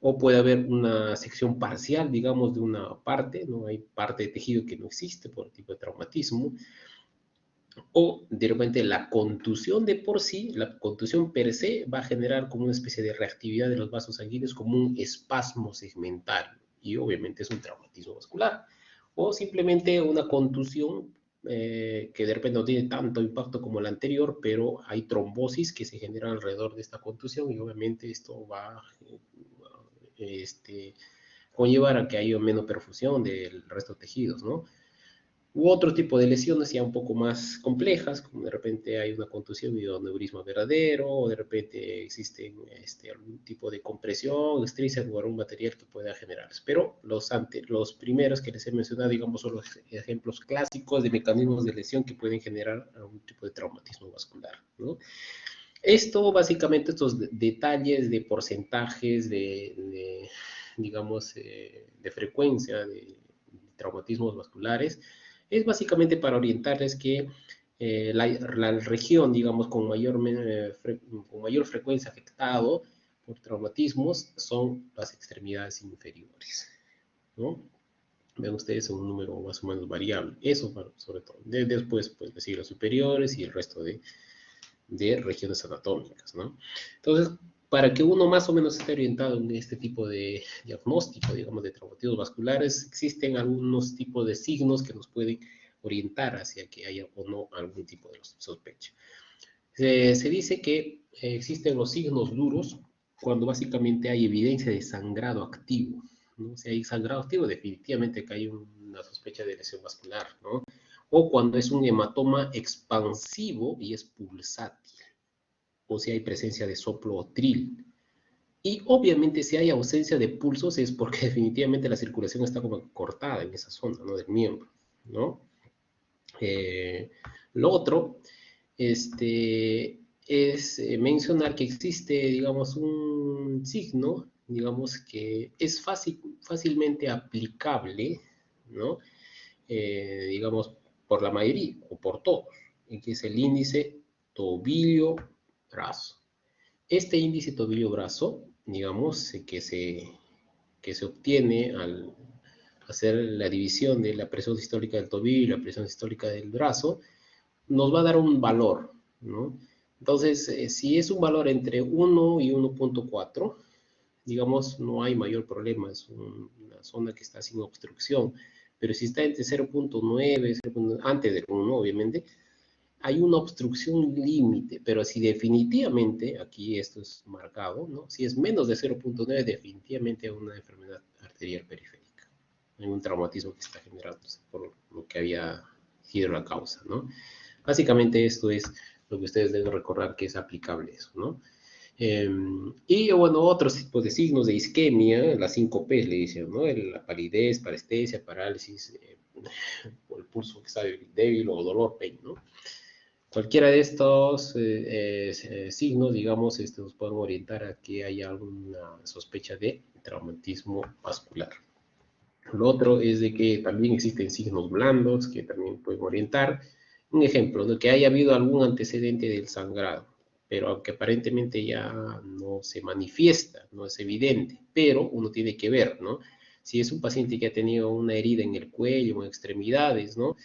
o puede haber una sección parcial, digamos, de una parte, ¿no? Hay parte de tejido que no existe por tipo de traumatismo, o de repente la contusión de por sí, la contusión per se va a generar como una especie de reactividad de los vasos sanguíneos como un espasmo segmental y obviamente es un traumatismo vascular. O simplemente una contusión que de repente no tiene tanto impacto como la anterior, pero hay trombosis que se genera alrededor de esta contusión y obviamente esto va a conllevar a que haya menos perfusión del resto de tejidos, ¿no? U otro tipo de lesiones ya un poco más complejas, como de repente hay una contusión y un aneurisma verdadero, o de repente existe algún tipo de compresión extrínseca o algún material que pueda generarse. Pero los primeros que les he mencionado, digamos, son los ejemplos clásicos de mecanismos de lesión que pueden generar algún tipo de traumatismo vascular, ¿no? Esto, básicamente, estos detalles de porcentajes, digamos, de frecuencia de traumatismos vasculares, es básicamente para orientarles que la región, digamos, con mayor frecuencia afectado por traumatismos son las extremidades inferiores, ¿no? Ven ustedes un número más o menos variable. Eso, bueno, sobre todo. Después, pues, le siguen los superiores y el resto de regiones anatómicas, ¿no? Entonces, para que uno más o menos esté orientado en este tipo de diagnóstico, digamos, de traumatismos vasculares, existen algunos tipos de signos que nos pueden orientar hacia que haya o no algún tipo de sospecha. Se dice que existen los signos duros cuando básicamente hay evidencia de sangrado activo, ¿no? Si hay sangrado activo, definitivamente que hay una sospecha de lesión vascular, ¿no? O cuando es un hematoma expansivo y es pulsátil, o si hay presencia de soplo o tril. Y obviamente si hay ausencia de pulsos es porque definitivamente la circulación está como cortada en esa zona, ¿no? Del miembro, ¿no? Lo otro es mencionar que existe, digamos, un signo, digamos, que es fácilmente aplicable, ¿no? Digamos, por la mayoría o por todos, y que es el índice tobillo-brazo. Este índice tobillo-brazo, digamos, que se obtiene al hacer la división de la presión sistólica del tobillo y la presión sistólica del brazo, nos va a dar un valor, ¿no? Entonces, si es un valor entre 1 y 1.4, digamos, no hay mayor problema, es una zona que está sin obstrucción, pero si está entre 0.9, antes del 1, obviamente, hay una obstrucción límite, pero si definitivamente, aquí esto es marcado, ¿no? Si es menos de 0.9, definitivamente hay una enfermedad arterial periférica, hay un traumatismo que está generándose por lo que había sido la causa, ¿no? Básicamente esto es lo que ustedes deben recordar que es aplicable eso, ¿no? Y bueno, otros tipos de signos de isquemia, las 5 P le dicen, ¿no? La palidez, parestesia, parálisis, o el pulso que está débil o dolor, pain, ¿no? Cualquiera de estos signos, digamos, nos pueden orientar a que haya alguna sospecha de traumatismo vascular. Lo otro es de que también existen signos blandos que también pueden orientar. Un ejemplo, de que haya habido algún antecedente del sangrado, pero aunque aparentemente ya no se manifiesta, no es evidente, pero uno tiene que ver, ¿no? Si es un paciente que ha tenido una herida en el cuello o en extremidades, ¿no?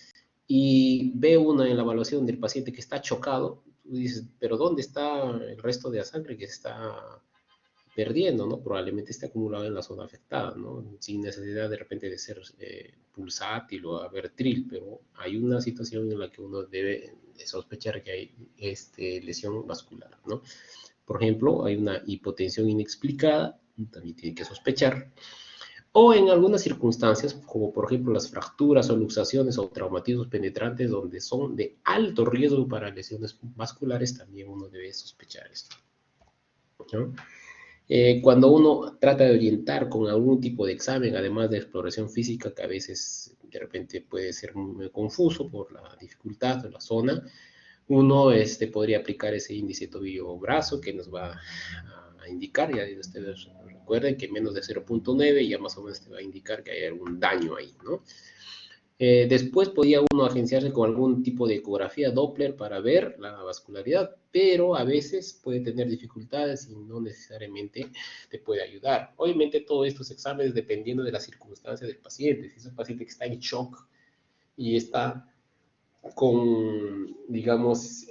Y ve uno en la evaluación del paciente que está chocado, tú dices, pero ¿dónde está el resto de la sangre que se está perdiendo, ¿no? Probablemente esté acumulado en la zona afectada, ¿no? Sin necesidad de repente de ser pulsátil o haber tril, pero hay una situación en la que uno debe sospechar que hay lesión vascular, ¿no? Por ejemplo, hay una hipotensión inexplicada, también tiene que sospechar. O en algunas circunstancias, como por ejemplo las fracturas o luxaciones o traumatismos penetrantes, donde son de alto riesgo para lesiones vasculares, también uno debe sospechar esto, ¿no? Cuando uno trata de orientar con algún tipo de examen, además de exploración física, que a veces de repente puede ser muy confuso por la dificultad de la zona, uno podría aplicar ese índice tobillo-brazo que nos va a indicar, ya ustedes recuerden que menos de 0.9 ya más o menos te va a indicar que hay algún daño ahí, ¿no? Después podía uno agenciarse con algún tipo de ecografía Doppler para ver la vascularidad, pero a veces puede tener dificultades y no necesariamente te puede ayudar. Obviamente todos estos exámenes dependiendo de la circunstancia del paciente. Si es un paciente que está en shock y está con, digamos,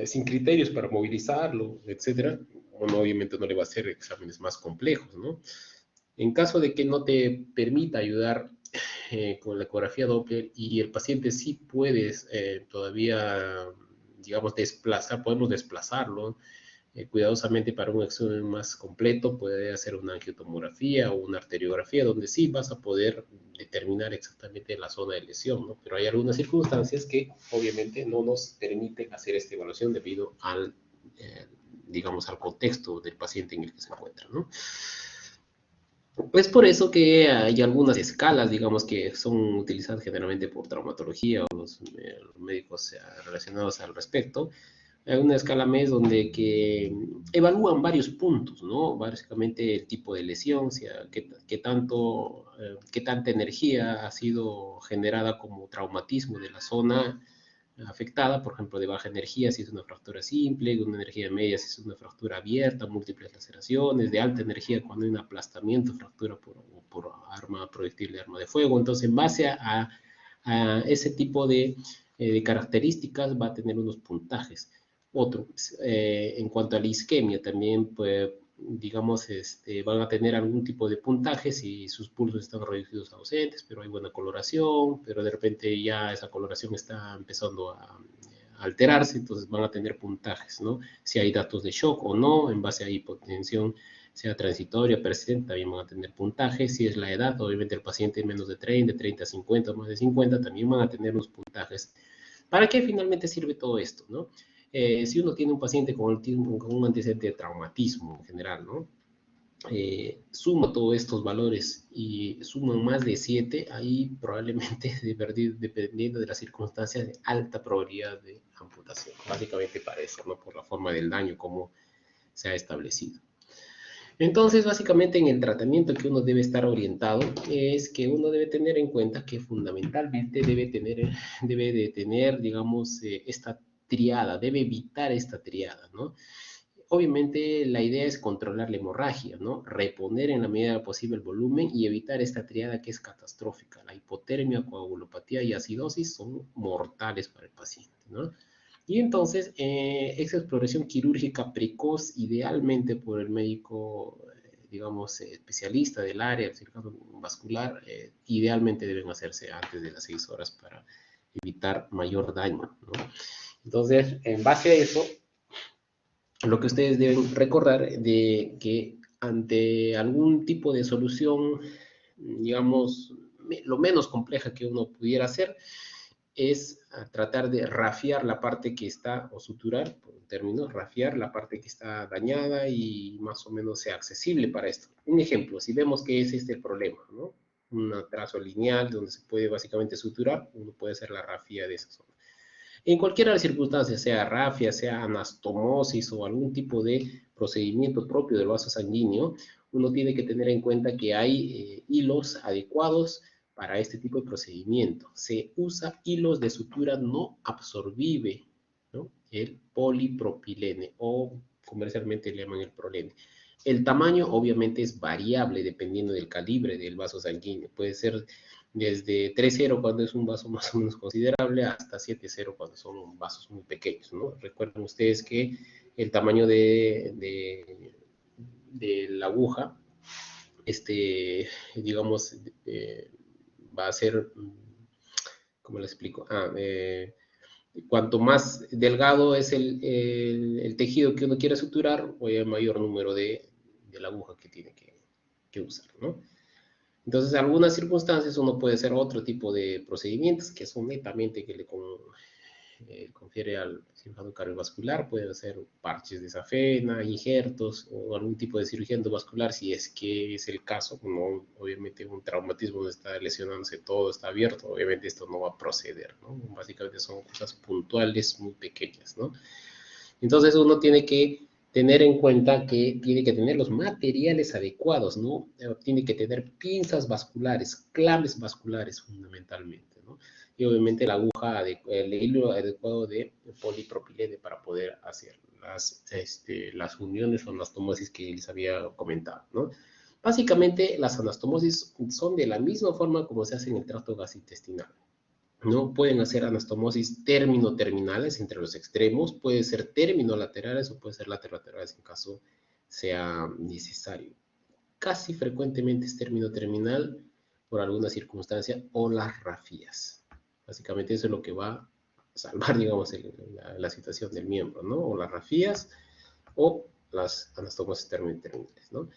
sin criterios para movilizarlo, etcétera, uno obviamente no le va a hacer exámenes más complejos, ¿no? En caso de que no te permita ayudar con la ecografía Doppler y el paciente sí puedes todavía, digamos, podemos desplazarlo cuidadosamente para un examen más completo, puede hacer una angiotomografía o una arteriografía, donde sí vas a poder determinar exactamente la zona de lesión, ¿no? Pero hay algunas circunstancias que obviamente no nos permiten hacer esta evaluación debido al, digamos, al contexto del paciente en el que se encuentra, ¿no? Es por eso que hay algunas escalas, digamos, que son utilizadas generalmente por traumatología o los médicos relacionados al respecto. Hay una escala MES donde que evalúan varios puntos, ¿no? Básicamente el tipo de lesión, o sea, qué tanta energía ha sido generada como traumatismo de la zona afectada, por ejemplo, de baja energía si es una fractura simple, de una energía media si es una fractura abierta, múltiples laceraciones, de alta energía cuando hay un aplastamiento, fractura por arma proyectil, arma de fuego. Entonces, en base a ese tipo de características va a tener unos puntajes. Otro, en cuanto a la isquemia, también pues, digamos, van a tener algún tipo de puntaje si sus pulsos están reducidos a ausentes, pero hay buena coloración, pero de repente ya esa coloración está empezando a alterarse, entonces van a tener puntajes, ¿no? Si hay datos de shock o no, en base a hipotensión, sea transitoria, persistente, también van a tener puntajes. Si es la edad, obviamente el paciente menos de 30, 30 a 50, más de 50, también van a tener los puntajes. ¿Para qué finalmente sirve todo esto, no? Si uno tiene un paciente con un antecedente de traumatismo en general, ¿no? Suma todos estos valores y suman más de 7, ahí probablemente, dependiendo de las circunstancias, de alta probabilidad de amputación. Básicamente para eso, ¿no? Por la forma del daño, como se ha establecido. Entonces, básicamente en el tratamiento que uno debe estar orientado es que uno debe tener en cuenta que fundamentalmente debe de tener, digamos, esta triada, debe evitar esta triada, ¿no? Obviamente la idea es controlar la hemorragia, ¿no? Reponer en la medida posible el volumen y evitar esta triada que es catastrófica. La hipotermia, coagulopatía y acidosis son mortales para el paciente, ¿no? Y entonces, esa exploración quirúrgica precoz, idealmente por el médico, digamos, especialista del área, el cirujano vascular, idealmente deben hacerse antes de las 6 horas para evitar mayor daño, ¿no? Entonces, en base a eso, lo que ustedes deben recordar de que ante algún tipo de solución, digamos, lo menos compleja que uno pudiera hacer, es tratar de rafiar la parte que está, o suturar, por un término, rafiar la parte que está dañada y más o menos sea accesible para esto. Un ejemplo, si vemos que es este el problema, ¿no? Un trazo lineal donde se puede básicamente suturar, uno puede hacer la rafia de esa zona. En cualquiera de las circunstancias, sea rafia, sea anastomosis o algún tipo de procedimiento propio del vaso sanguíneo, uno tiene que tener en cuenta que hay hilos adecuados para este tipo de procedimiento. Se usa hilos de sutura no absorbible, ¿no? El polipropilene o comercialmente le llaman el prolene. El tamaño obviamente es variable dependiendo del calibre del vaso sanguíneo. Puede ser desde 3,0 cuando es un vaso más o menos considerable hasta 7,0 cuando son vasos muy pequeños, ¿no? Recuerden ustedes que el tamaño de la aguja, digamos, va a ser, ¿cómo le explico? Cuanto más delgado es el tejido que uno quiere suturar, o hay mayor número de la aguja que tiene que usar, ¿no? Entonces, en algunas circunstancias uno puede hacer otro tipo de procedimientos que son netamente que le confiere al cirujano cardiovascular, pueden hacer parches de safena, injertos o algún tipo de cirugía endovascular si es que es el caso, no, obviamente un traumatismo donde está lesionándose todo, está abierto, obviamente esto no va a proceder, ¿no? Básicamente son cosas puntuales muy pequeñas, ¿no? Entonces uno tiene que tener en cuenta que tiene que tener los materiales adecuados, ¿no? Tiene que tener pinzas vasculares, claves vasculares fundamentalmente, ¿no? Y obviamente la aguja, el hilo adecuado de polipropilene para poder hacer las uniones o anastomosis que les había comentado, ¿no? Básicamente las anastomosis son de la misma forma como se hace en el tracto gastrointestinal. ¿No? Pueden hacer anastomosis término-terminales entre los extremos, puede ser término-laterales o puede ser laterales en caso sea necesario. Casi frecuentemente es término-terminal por alguna circunstancia o las rafías. Básicamente eso es lo que va a salvar, digamos, la situación del miembro, ¿no? O las rafías o las anastomosis término-terminales, ¿no?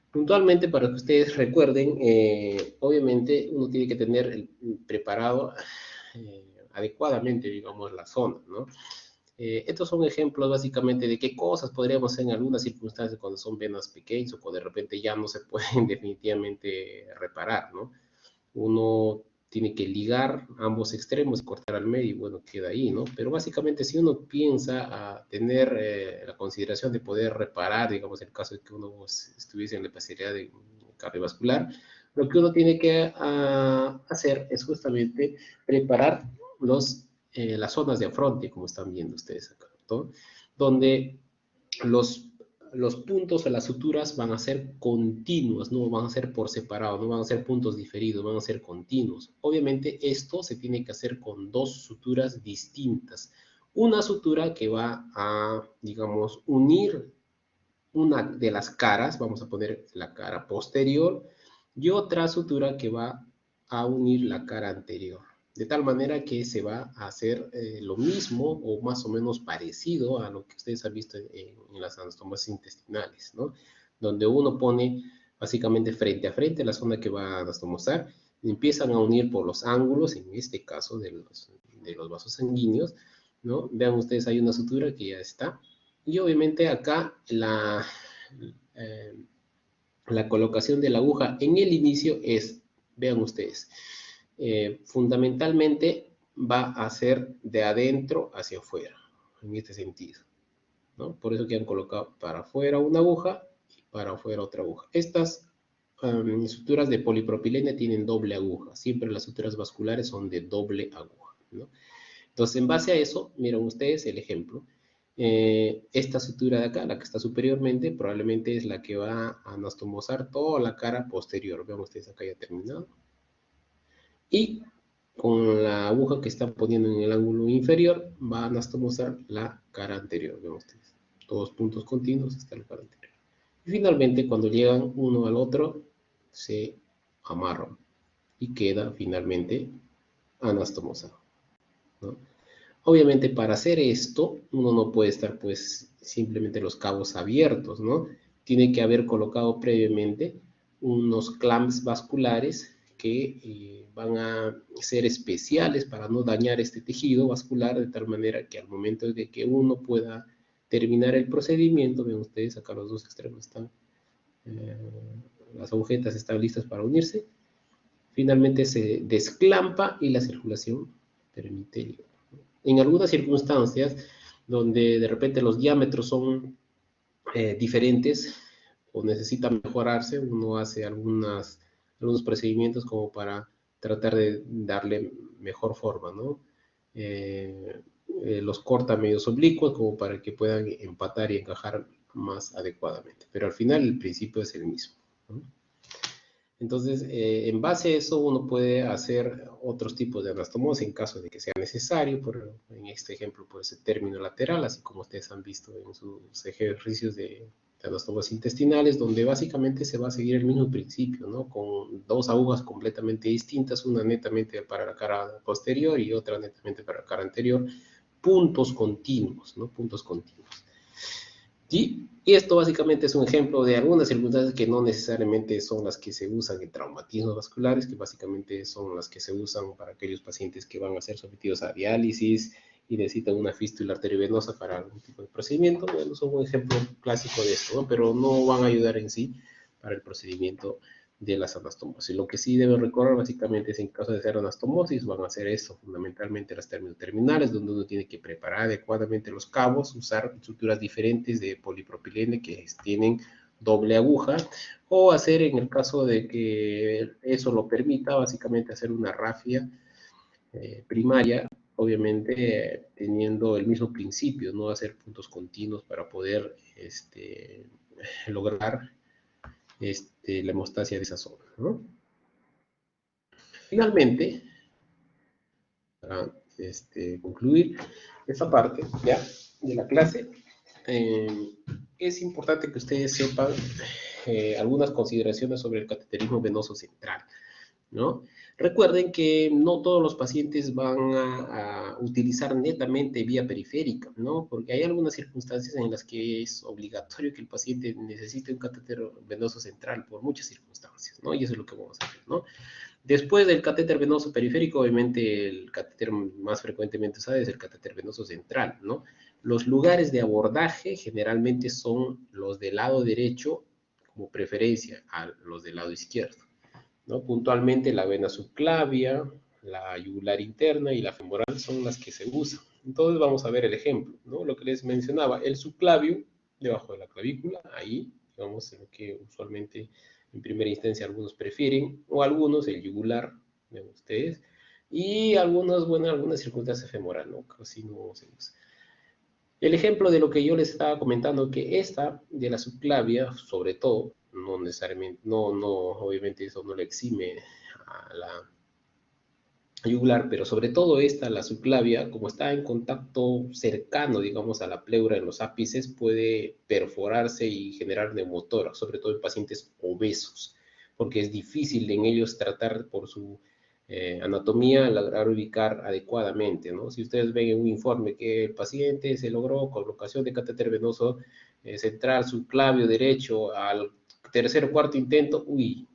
Puntualmente, para que ustedes recuerden, obviamente uno tiene que tener preparado adecuadamente, digamos, la zona, ¿no? Estos son ejemplos básicamente de qué cosas podríamos hacer en algunas circunstancias cuando son venas pequeñas o cuando de repente ya no se pueden definitivamente reparar, ¿no? Uno tiene que ligar ambos extremos, cortar al medio y bueno, queda ahí, ¿no? Pero básicamente si uno piensa a tener la consideración de poder reparar, digamos, en el caso de que uno estuviese en la especialidad de cardiovascular, lo que uno tiene que hacer es justamente preparar las zonas de afronte, como están viendo ustedes acá, ¿no? Donde los puntos o las suturas van a ser continuas, no van a ser por separado, no van a ser puntos diferidos, van a ser continuos. Obviamente esto se tiene que hacer con dos suturas distintas. Una sutura que va a, digamos, unir una de las caras, vamos a poner la cara posterior, y otra sutura que va a unir la cara anterior. De tal manera que se va a hacer lo mismo o más o menos parecido a lo que ustedes han visto en las anastomosis intestinales, ¿no? Donde uno pone básicamente frente a frente la zona que va a anastomosar, empiezan a unir por los ángulos, en este caso de los vasos sanguíneos, ¿no? Vean ustedes, hay una sutura que ya está. Y obviamente acá la colocación de la aguja en el inicio es, vean ustedes, fundamentalmente va a ser de adentro hacia afuera, en este sentido, ¿no? Por eso que han colocado para afuera una aguja y para afuera otra aguja. Estas suturas de polipropilene tienen doble aguja, siempre las suturas vasculares son de doble aguja, ¿no? Entonces, en base a eso, miren ustedes el ejemplo. Esta sutura de acá, la que está superiormente, probablemente es la que va a anastomosar toda la cara posterior. Vean ustedes acá ya terminado. Y con la aguja que están poniendo en el ángulo inferior, va a anastomosar la cara anterior. Vean ustedes. Todos puntos continuos hasta la cara anterior. Y finalmente, cuando llegan uno al otro, se amarran. Y queda finalmente anastomosado, ¿no? Obviamente para hacer esto, uno no puede estar pues simplemente los cabos abiertos, ¿no? Tiene que haber colocado previamente unos clamps vasculares que van a ser especiales para no dañar este tejido vascular de tal manera que al momento de que uno pueda terminar el procedimiento, ven ustedes acá los dos extremos están, las agujetas están listas para unirse, finalmente se desclampa y la circulación permite el en algunas circunstancias donde de repente los diámetros son diferentes o necesitan mejorarse, uno hace algunos procedimientos como para tratar de darle mejor forma, ¿no? Los corta medios oblicuos como para que puedan empatar y encajar más adecuadamente. Pero al final el principio es el mismo, ¿no? Entonces, en base a eso, uno puede hacer otros tipos de anastomosis en caso de que sea necesario, en este ejemplo puede ser término lateral, así como ustedes han visto en sus ejercicios de anastomosis intestinales, donde básicamente se va a seguir el mismo principio, ¿no? Con dos agujas completamente distintas, una netamente para la cara posterior y otra netamente para la cara anterior, puntos continuos, ¿no? Puntos continuos. ¿Sí? Y esto básicamente es un ejemplo de algunas circunstancias que no necesariamente son las que se usan en traumatismos vasculares, que básicamente son las que se usan para aquellos pacientes que van a ser sometidos a diálisis y necesitan una fístula arteriovenosa para algún tipo de procedimiento. Bueno, son un ejemplo clásico de esto, ¿no? Pero no van a ayudar en sí para el procedimiento de las anastomosis. Lo que sí deben recordar básicamente es en caso de ser anastomosis, van a hacer eso, fundamentalmente las términos terminales, donde uno tiene que preparar adecuadamente los cabos, usar estructuras diferentes de polipropileno que tienen doble aguja, o hacer, en el caso de que eso lo permita, básicamente hacer una rafia primaria, obviamente teniendo el mismo principio, no hacer puntos continuos para poder lograr la hemostasia de esa zona, ¿no? Finalmente, para concluir esta parte ya de la clase, es importante que ustedes sepan algunas consideraciones sobre el cateterismo venoso central, ¿no? Recuerden que no todos los pacientes van a utilizar netamente vía periférica, ¿no? Porque hay algunas circunstancias en las que es obligatorio que el paciente necesite un catéter venoso central por muchas circunstancias, ¿no? Y eso es lo que vamos a ver, ¿no? Después del catéter venoso periférico, obviamente el catéter más frecuentemente usado es el catéter venoso central, ¿no? Los lugares de abordaje generalmente son los del lado derecho como preferencia a los del lado izquierdo, ¿no? Puntualmente la vena subclavia, la yugular interna y la femoral son las que se usan. Entonces vamos a ver el ejemplo, ¿no? Lo que les mencionaba, el subclavio debajo de la clavícula, ahí, digamos, lo que usualmente en primera instancia algunos prefieren, o algunos el yugular, ven ustedes, y algunos, bueno, algunas circunstancias femoral, ¿no? Casi no se usa. El ejemplo de lo que yo les estaba comentando, que esta de la subclavia, sobre todo, no necesariamente, obviamente eso no le exime a la yugular, pero sobre todo esta, la subclavia, como está en contacto cercano, digamos, a la pleura en los ápices, puede perforarse y generar neumotórax, sobre todo en pacientes obesos, porque es difícil en ellos tratar por su anatomía, lograr ubicar adecuadamente, ¿no? Si ustedes ven en un informe que el paciente se logró colocación de catéter venoso central subclavio derecho al tercer o cuarto intento, uy,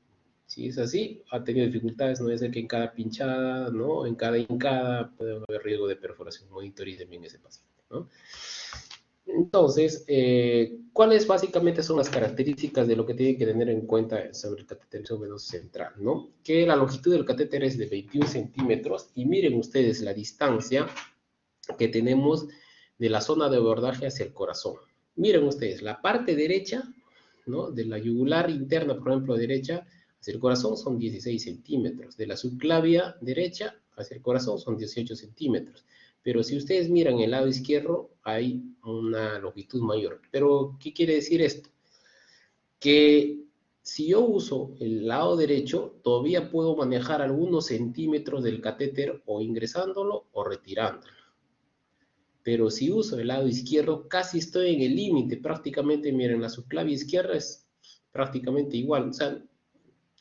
si es así, ha tenido dificultades, no debe ser que en cada pinchada, ¿no? En cada hincada puede haber riesgo de perforación. Monitoricen bien ese paciente, ¿no? Entonces, ¿cuáles básicamente son las características de lo que tienen que tener en cuenta sobre el cateterismo venoso central, ¿no? Que la longitud del catéter es de 21 centímetros y miren ustedes la distancia que tenemos de la zona de abordaje hacia el corazón. Miren ustedes, la parte derecha, ¿no? De la yugular interna, por ejemplo, derecha, hacia el corazón son 16 centímetros. De la subclavia derecha hacia el corazón son 18 centímetros. Pero si ustedes miran el lado izquierdo, hay una longitud mayor. Pero, ¿qué quiere decir esto? Que si yo uso el lado derecho, todavía puedo manejar algunos centímetros del catéter o ingresándolo o retirándolo. Pero si uso el lado izquierdo, casi estoy en el límite. Prácticamente, miren, la subclavia izquierda es prácticamente igual. O sea,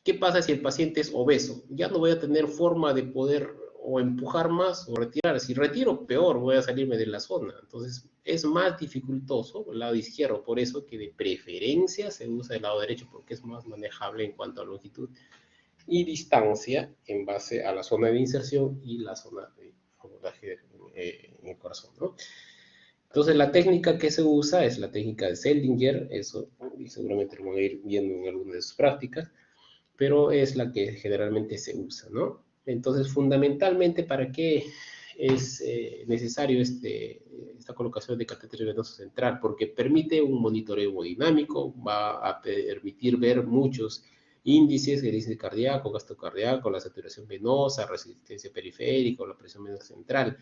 ¿qué pasa si el paciente es obeso? Ya no voy a tener forma de poder o empujar más o retirar. Si retiro, peor, voy a salirme de la zona. Entonces, es más dificultoso el lado izquierdo. Por eso que de preferencia se usa el lado derecho, porque es más manejable en cuanto a longitud y distancia en base a la zona de inserción y la zona de abordaje en el corazón, ¿no? Entonces, la técnica que se usa es la técnica de Seldinger, eso y seguramente lo van a ir viendo en alguna de sus prácticas, pero es la que generalmente se usa, ¿no? Entonces, fundamentalmente, ¿para qué es necesario esta colocación de catéter venoso central? Porque permite un monitoreo hemodinámico, va a permitir ver muchos índices, el índice cardíaco, gasto cardíaco, la saturación venosa, resistencia periférica, la presión venosa central.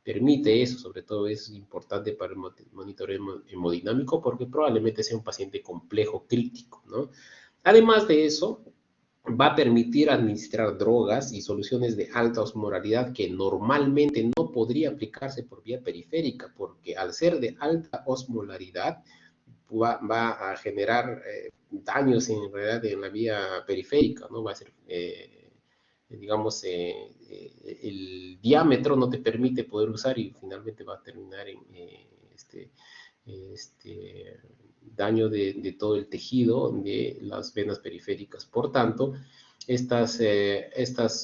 Permite eso, sobre todo es importante para el monitoreo hemodinámico porque probablemente sea un paciente complejo crítico, ¿no? Además de eso, va a permitir administrar drogas y soluciones de alta osmolaridad que normalmente no podría aplicarse por vía periférica, porque al ser de alta osmolaridad va a generar daños en realidad en la vía periférica, ¿no? Va a ser, digamos, el diámetro no te permite poder usar y finalmente va a terminar en daño de todo el tejido de las venas periféricas. Por tanto, estas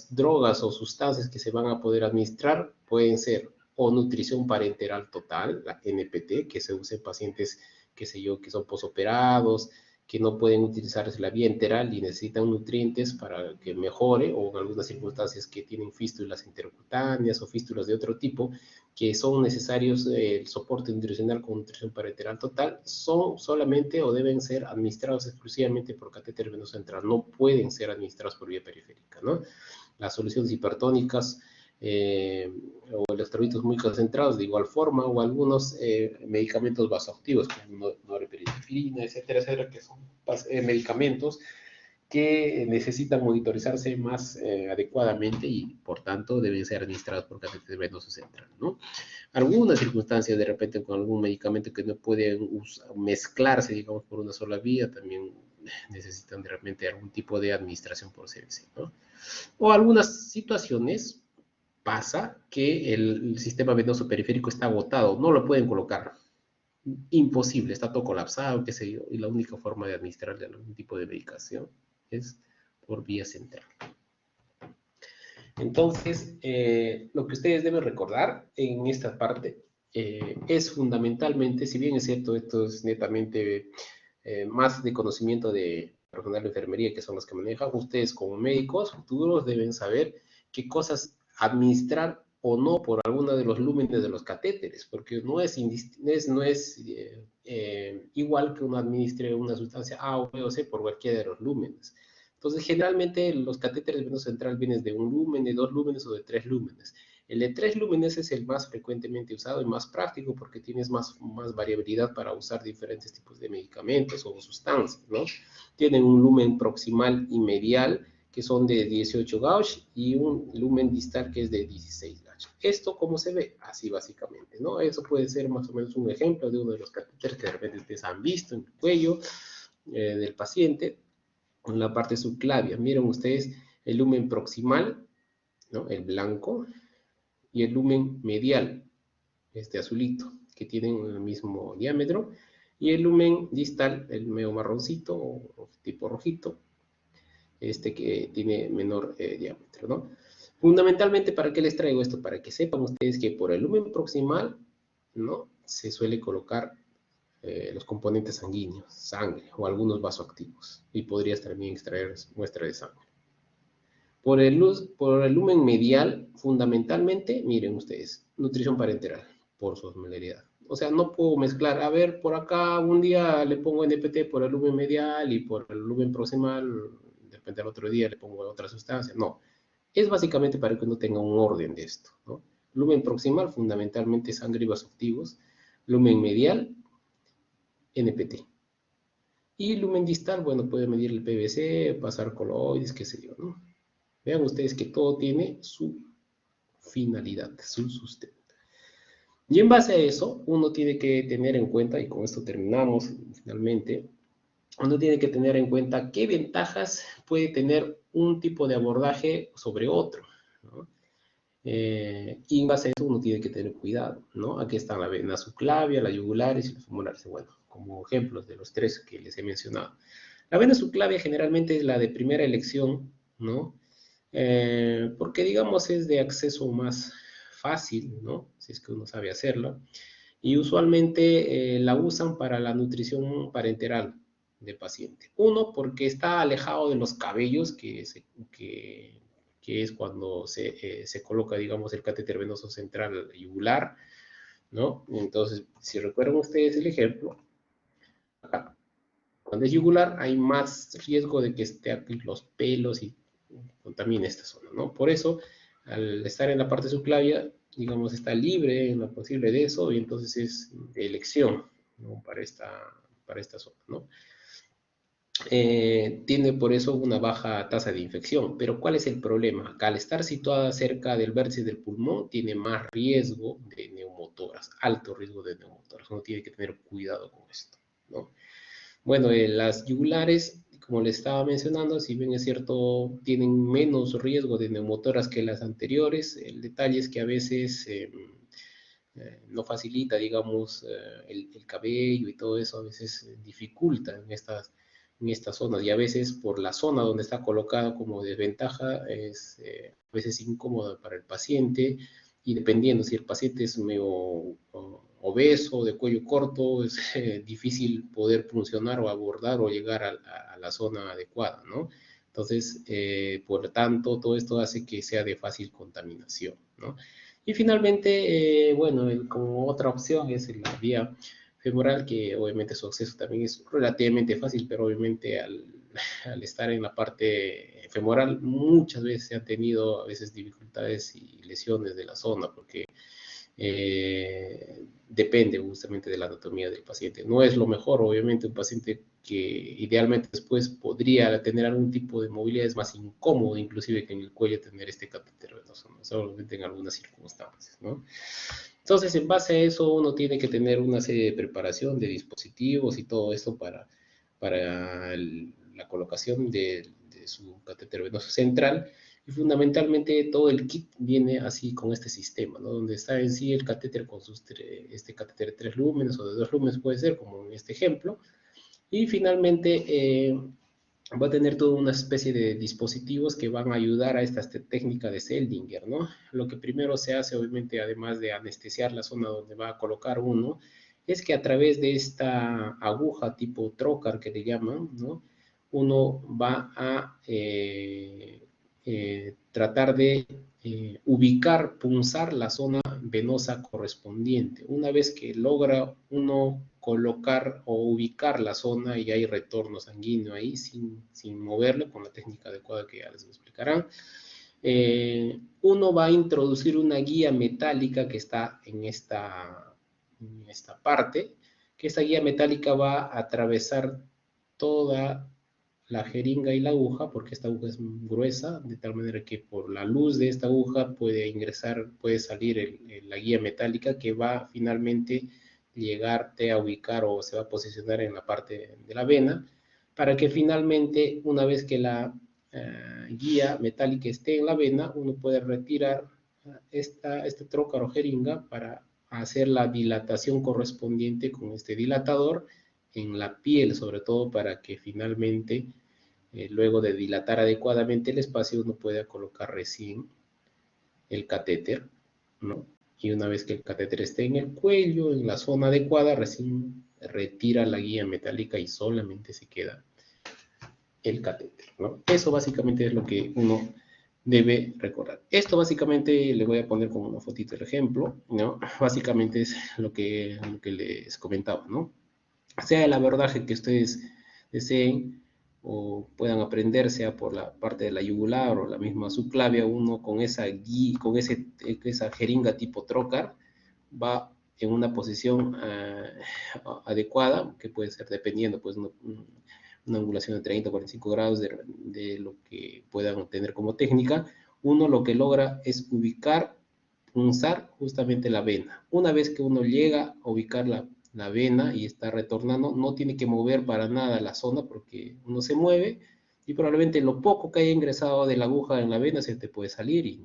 drogas o sustancias que se van a poder administrar pueden ser o nutrición parenteral total, la NPT, que se usa en pacientes, qué sé yo, que son posoperados, que no pueden utilizarse la vía enteral y necesitan nutrientes para que mejore, o en algunas circunstancias que tienen fístulas intercutáneas o fístulas de otro tipo, que son necesarios el soporte nutricional con nutrición parenteral total, son solamente o deben ser administrados exclusivamente por catéter venoso central, no pueden ser administrados por vía periférica, ¿no? Las soluciones hipertónicas o electrolitos muy concentrados de igual forma, o algunos medicamentos vasoactivos como norepinefrina, etcétera, etcétera, que son medicamentos que necesitan monitorizarse más adecuadamente y por tanto deben ser administrados por catéter venoso central, ¿no? Algunas circunstancias de repente con algún medicamento que no pueden mezclarse, digamos, por una sola vía, también necesitan de repente algún tipo de administración por CBC, ¿no? O algunas situaciones pasa que el sistema venoso periférico está agotado, no lo pueden colocar. Imposible, está todo colapsado, qué sé yo, y la única forma de administrarle algún tipo de medicación es por vía central. Entonces, lo que ustedes deben recordar en esta parte es fundamentalmente, si bien es cierto, esto es netamente más de conocimiento de personal de enfermería, que son los que manejan, ustedes como médicos futuros deben saber qué cosas administrar o no por alguno de los lúmenes de los catéteres, porque no es igual que uno administre una sustancia A o B o C por cualquiera de los lúmenes. Entonces, generalmente los catéteres venoso central vienen de un lumen, de 2 lúmenes o de 3 lúmenes. El de 3 lúmenes es el más frecuentemente usado y más práctico porque tienes más variabilidad para usar diferentes tipos de medicamentos o sustancias, ¿no? Tienen un lumen proximal y medial que son de 18 gauge y un lumen distal que es de 16 gauge. ¿Esto cómo se ve? Así básicamente, ¿no? Eso puede ser más o menos un ejemplo de uno de los catéteres que de repente ustedes han visto en el cuello del paciente, en la parte subclavia. Miren ustedes el lumen proximal, ¿no? El blanco, y el lumen medial, este azulito, que tienen el mismo diámetro, y el lumen distal, el medio marroncito o tipo rojito, este que tiene menor diámetro, ¿no? Fundamentalmente, ¿para qué les traigo esto? Para que sepan ustedes que por el lumen proximal, ¿no? Se suele colocar los componentes sanguíneos, sangre o algunos vasoactivos, y podrías también extraer muestra de sangre. Por el lumen medial, fundamentalmente, miren ustedes, nutrición parenteral, por su osmolaridad. O sea, no puedo mezclar, a ver, por acá un día le pongo NPT por el lumen medial y por el lumen proximal, de repente al otro día le pongo otra sustancia. No, es básicamente para que uno tenga un orden de esto, ¿no? Lumen proximal, fundamentalmente sangre y vasoactivos. Lumen medial, NPT. Y lumen distal, bueno, puede medir el PVC, pasar coloides, qué sé yo, ¿no? Vean ustedes que todo tiene su finalidad, su sustento. Y en base a eso, uno tiene que tener en cuenta, y con esto terminamos finalmente, uno tiene que tener en cuenta qué ventajas puede tener un tipo de abordaje sobre otro, ¿no? Y en base a eso uno tiene que tener cuidado, ¿no? Aquí están la vena subclavia, la yugulares y los femorales, bueno, como ejemplos de los tres que les he mencionado. La vena subclavia generalmente es la de primera elección, ¿no? Porque digamos es de acceso más fácil, ¿no? Si es que uno sabe hacerlo. Y usualmente la usan para la nutrición parenteral del paciente. Uno, porque está alejado de los cabellos, que es cuando se coloca, digamos, el catéter venoso central yugular, ¿no? Entonces, si recuerdan ustedes el ejemplo, acá, cuando es yugular hay más riesgo de que esté aquí los pelos y contamine esta zona, ¿no? Por eso, al estar en la parte subclavia, digamos, está libre en lo posible de eso y entonces es de elección, ¿no? para esta zona, ¿no? Tiene por eso una baja tasa de infección. Pero ¿cuál es el problema? Acá, al estar situada cerca del vértice del pulmón, tiene más riesgo de neumotoras, alto riesgo de neumotoras. Uno tiene que tener cuidado con esto, ¿no? Bueno, las yugulares, como les estaba mencionando, si bien es cierto, tienen menos riesgo de neumotoras que las anteriores. El detalle es que a veces no facilita, digamos, el cabello y todo eso, a veces dificulta en estas zonas. Y a veces por la zona donde está colocada como desventaja, es a veces incómoda para el paciente. Y dependiendo si el paciente es medio obeso, de cuello corto, es difícil poder funcionar o abordar o llegar a la zona adecuada, ¿no? Entonces, por lo tanto, todo esto hace que sea de fácil contaminación, ¿no? Y finalmente, bueno, como otra opción es la vía femoral, que obviamente su acceso también es relativamente fácil, pero obviamente al estar en la parte femoral muchas veces se han tenido a veces dificultades y lesiones de la zona, porque depende justamente de la anatomía del paciente. No es lo mejor, obviamente, un paciente que idealmente después podría tener algún tipo de movilidad es más incómodo, inclusive que en el cuello tener este catéter venoso, ¿no? Solamente en algunas circunstancias, ¿no? Entonces, en base a eso, uno tiene que tener una serie de preparación de dispositivos y todo esto para la colocación de su catéter venoso central. Y fundamentalmente todo el kit viene así con este sistema, ¿no? Donde está en sí el catéter con este catéter de 3 lúmenes o de 2 lúmenes puede ser, como en este ejemplo. Y finalmente va a tener toda una especie de dispositivos que van a ayudar a esta técnica de Seldinger, ¿no? Lo que primero se hace, obviamente, además de anestesiar la zona donde va a colocar uno, es que a través de esta aguja tipo trocar que le llaman, ¿no? Uno va a tratar de ubicar, punzar la zona venosa correspondiente. Una vez que logra uno colocar o ubicar la zona y hay retorno sanguíneo ahí sin moverlo con la técnica adecuada que ya les explicarán, uno va a introducir una guía metálica que está en esta parte, que esta guía metálica va a atravesar toda la jeringa y la aguja, porque esta aguja es gruesa, de tal manera que por la luz de esta aguja puede salir la guía metálica que va finalmente llegarte a ubicar o se va a posicionar en la parte de la vena, para que finalmente, una vez que la guía metálica esté en la vena, uno puede retirar este trócar o jeringa para hacer la dilatación correspondiente con este dilatador en la piel, sobre todo para que finalmente, luego de dilatar adecuadamente el espacio, uno pueda colocar recién el catéter, ¿no? Y una vez que el catéter esté en el cuello, en la zona adecuada, recién retira la guía metálica y solamente se queda el catéter, ¿no? Eso básicamente es lo que uno debe recordar. Esto básicamente le voy a poner como una fotito el ejemplo, ¿no? Básicamente es lo que les comentaba, ¿no? Sea el abordaje que ustedes deseen o puedan aprender, sea por la parte de la yugular o la misma subclavia, uno con esa esa jeringa tipo trocar va en una posición adecuada, que puede ser dependiendo, pues, una angulación de 30 o 45 grados de lo que puedan tener como técnica. Uno lo que logra es ubicar, punzar justamente la vena. Una vez que uno llega a ubicar la vena y está retornando, no tiene que mover para nada la zona porque uno se mueve y probablemente lo poco que haya ingresado de la aguja en la vena se te puede salir y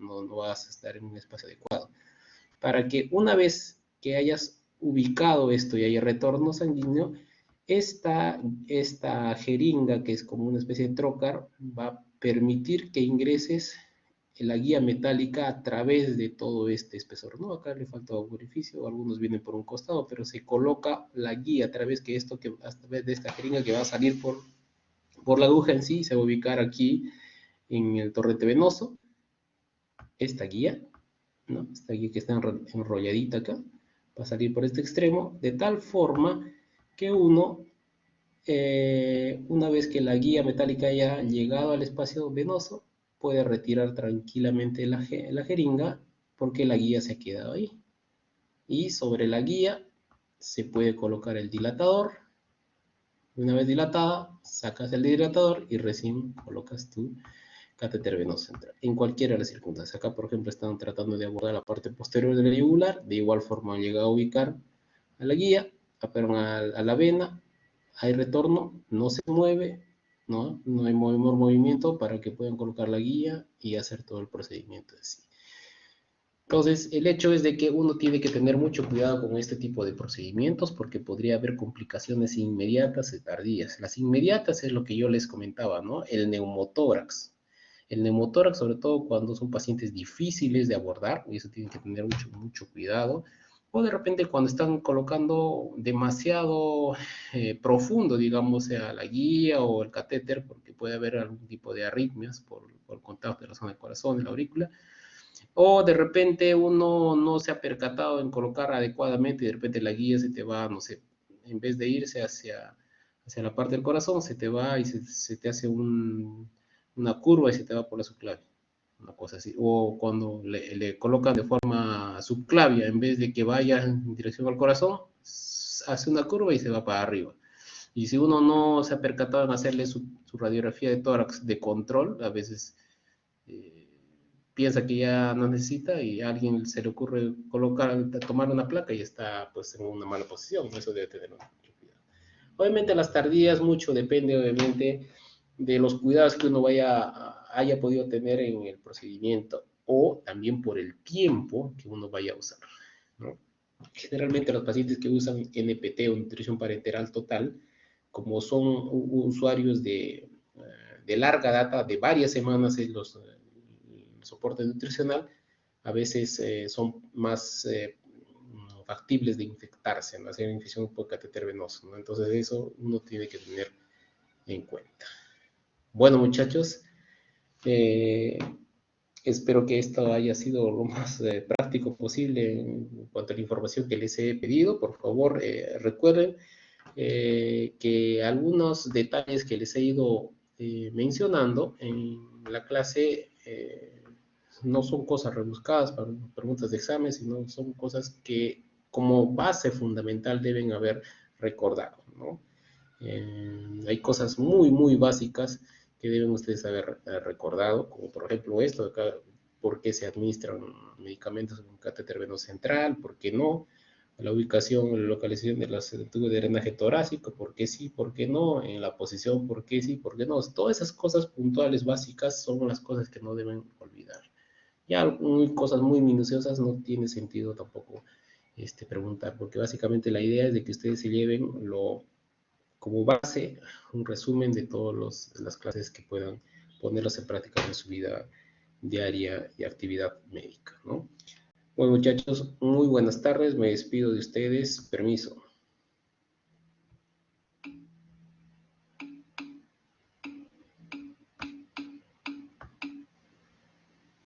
no vas a estar en un espacio adecuado. Para que una vez que hayas ubicado esto y haya retorno sanguíneo, esta jeringa, que es como una especie de trocar, va a permitir que ingreses la guía metálica a través de todo este espesor, ¿no? Acá le falta un orificio, algunos vienen por un costado, pero se coloca la guía a través de esta jeringa que va a salir por la aguja en sí, se va a ubicar aquí en el torrente venoso, esta guía, ¿no? Esta guía que está enrolladita acá, va a salir por este extremo, de tal forma que uno, una vez que la guía metálica haya llegado al espacio venoso, puede retirar tranquilamente la jeringa porque la guía se ha quedado ahí. Y sobre la guía se puede colocar el dilatador. Una vez dilatada, sacas el dilatador y recién colocas tu catéter venoso central, en cualquiera de las circunstancias. Acá, por ejemplo, están tratando de abordar la parte posterior de la yugular, de igual forma llega a ubicar a la guía, a la vena, hay retorno, no se mueve, no hay movimiento para que puedan colocar la guía y hacer todo el procedimiento así. Entonces, el hecho es de que uno tiene que tener mucho cuidado con este tipo de procedimientos porque podría haber complicaciones inmediatas y tardías. Las inmediatas es lo que yo les comentaba, ¿no? El neumotórax. El neumotórax, sobre todo cuando son pacientes difíciles de abordar, y eso tienen que tener mucho cuidado, O de repente cuando están colocando demasiado profundo, digamos, sea la guía o el catéter, porque puede haber algún tipo de arritmias por contacto de la zona del corazón, de la aurícula, o de repente uno no se ha percatado en colocar adecuadamente y de repente la guía se te va, no sé, en vez de irse hacia la parte del corazón, se te va y se te hace una curva y se te va por la subclavia, una cosa así. O cuando le colocan de forma subclavia, en vez de que vaya en dirección al corazón, hace una curva y se va para arriba. Y si uno no se ha percatado en hacerle su radiografía de tórax de control, a veces eh, piensa que ya no necesita y a alguien se le ocurre tomar una placa y está pues en una mala posición. Eso debe tener mucho cuidado. Obviamente las tardías mucho depende obviamente de los cuidados que uno haya podido tener en el procedimiento o también por el tiempo que uno vaya a usar, ¿no? Generalmente los pacientes que usan NPT o nutrición parenteral total, como son usuarios de larga data, de varias semanas en el soporte nutricional, a veces son más factibles de infectarse, ¿no? Hacer infección por catéter venoso, ¿no? Entonces eso uno tiene que tener en cuenta. Bueno, muchachos, eh, espero que esto haya sido lo más práctico posible en cuanto a la información que les he pedido. Por favor, recuerden que algunos detalles que les he ido mencionando en la clase no son cosas rebuscadas para preguntas de examen, sino son cosas que como base fundamental deben haber recordado, ¿no? Hay cosas muy, muy básicas que deben ustedes haber recordado, como por ejemplo esto, acá, por qué se administran medicamentos en un catéter venoso central, por qué no, la ubicación, la localización de los tubos de drenaje torácico, por qué sí, por qué no, en la posición, por qué sí, por qué no. Todas esas cosas puntuales básicas son las cosas que no deben olvidar. Ya cosas muy minuciosas no tiene sentido tampoco preguntar, porque básicamente la idea es de que ustedes se lleven como base un resumen de todas las clases que puedan ponerlas en práctica en su vida diaria y actividad médica, ¿no? Bueno, muchachos, muy buenas tardes, me despido de ustedes, permiso.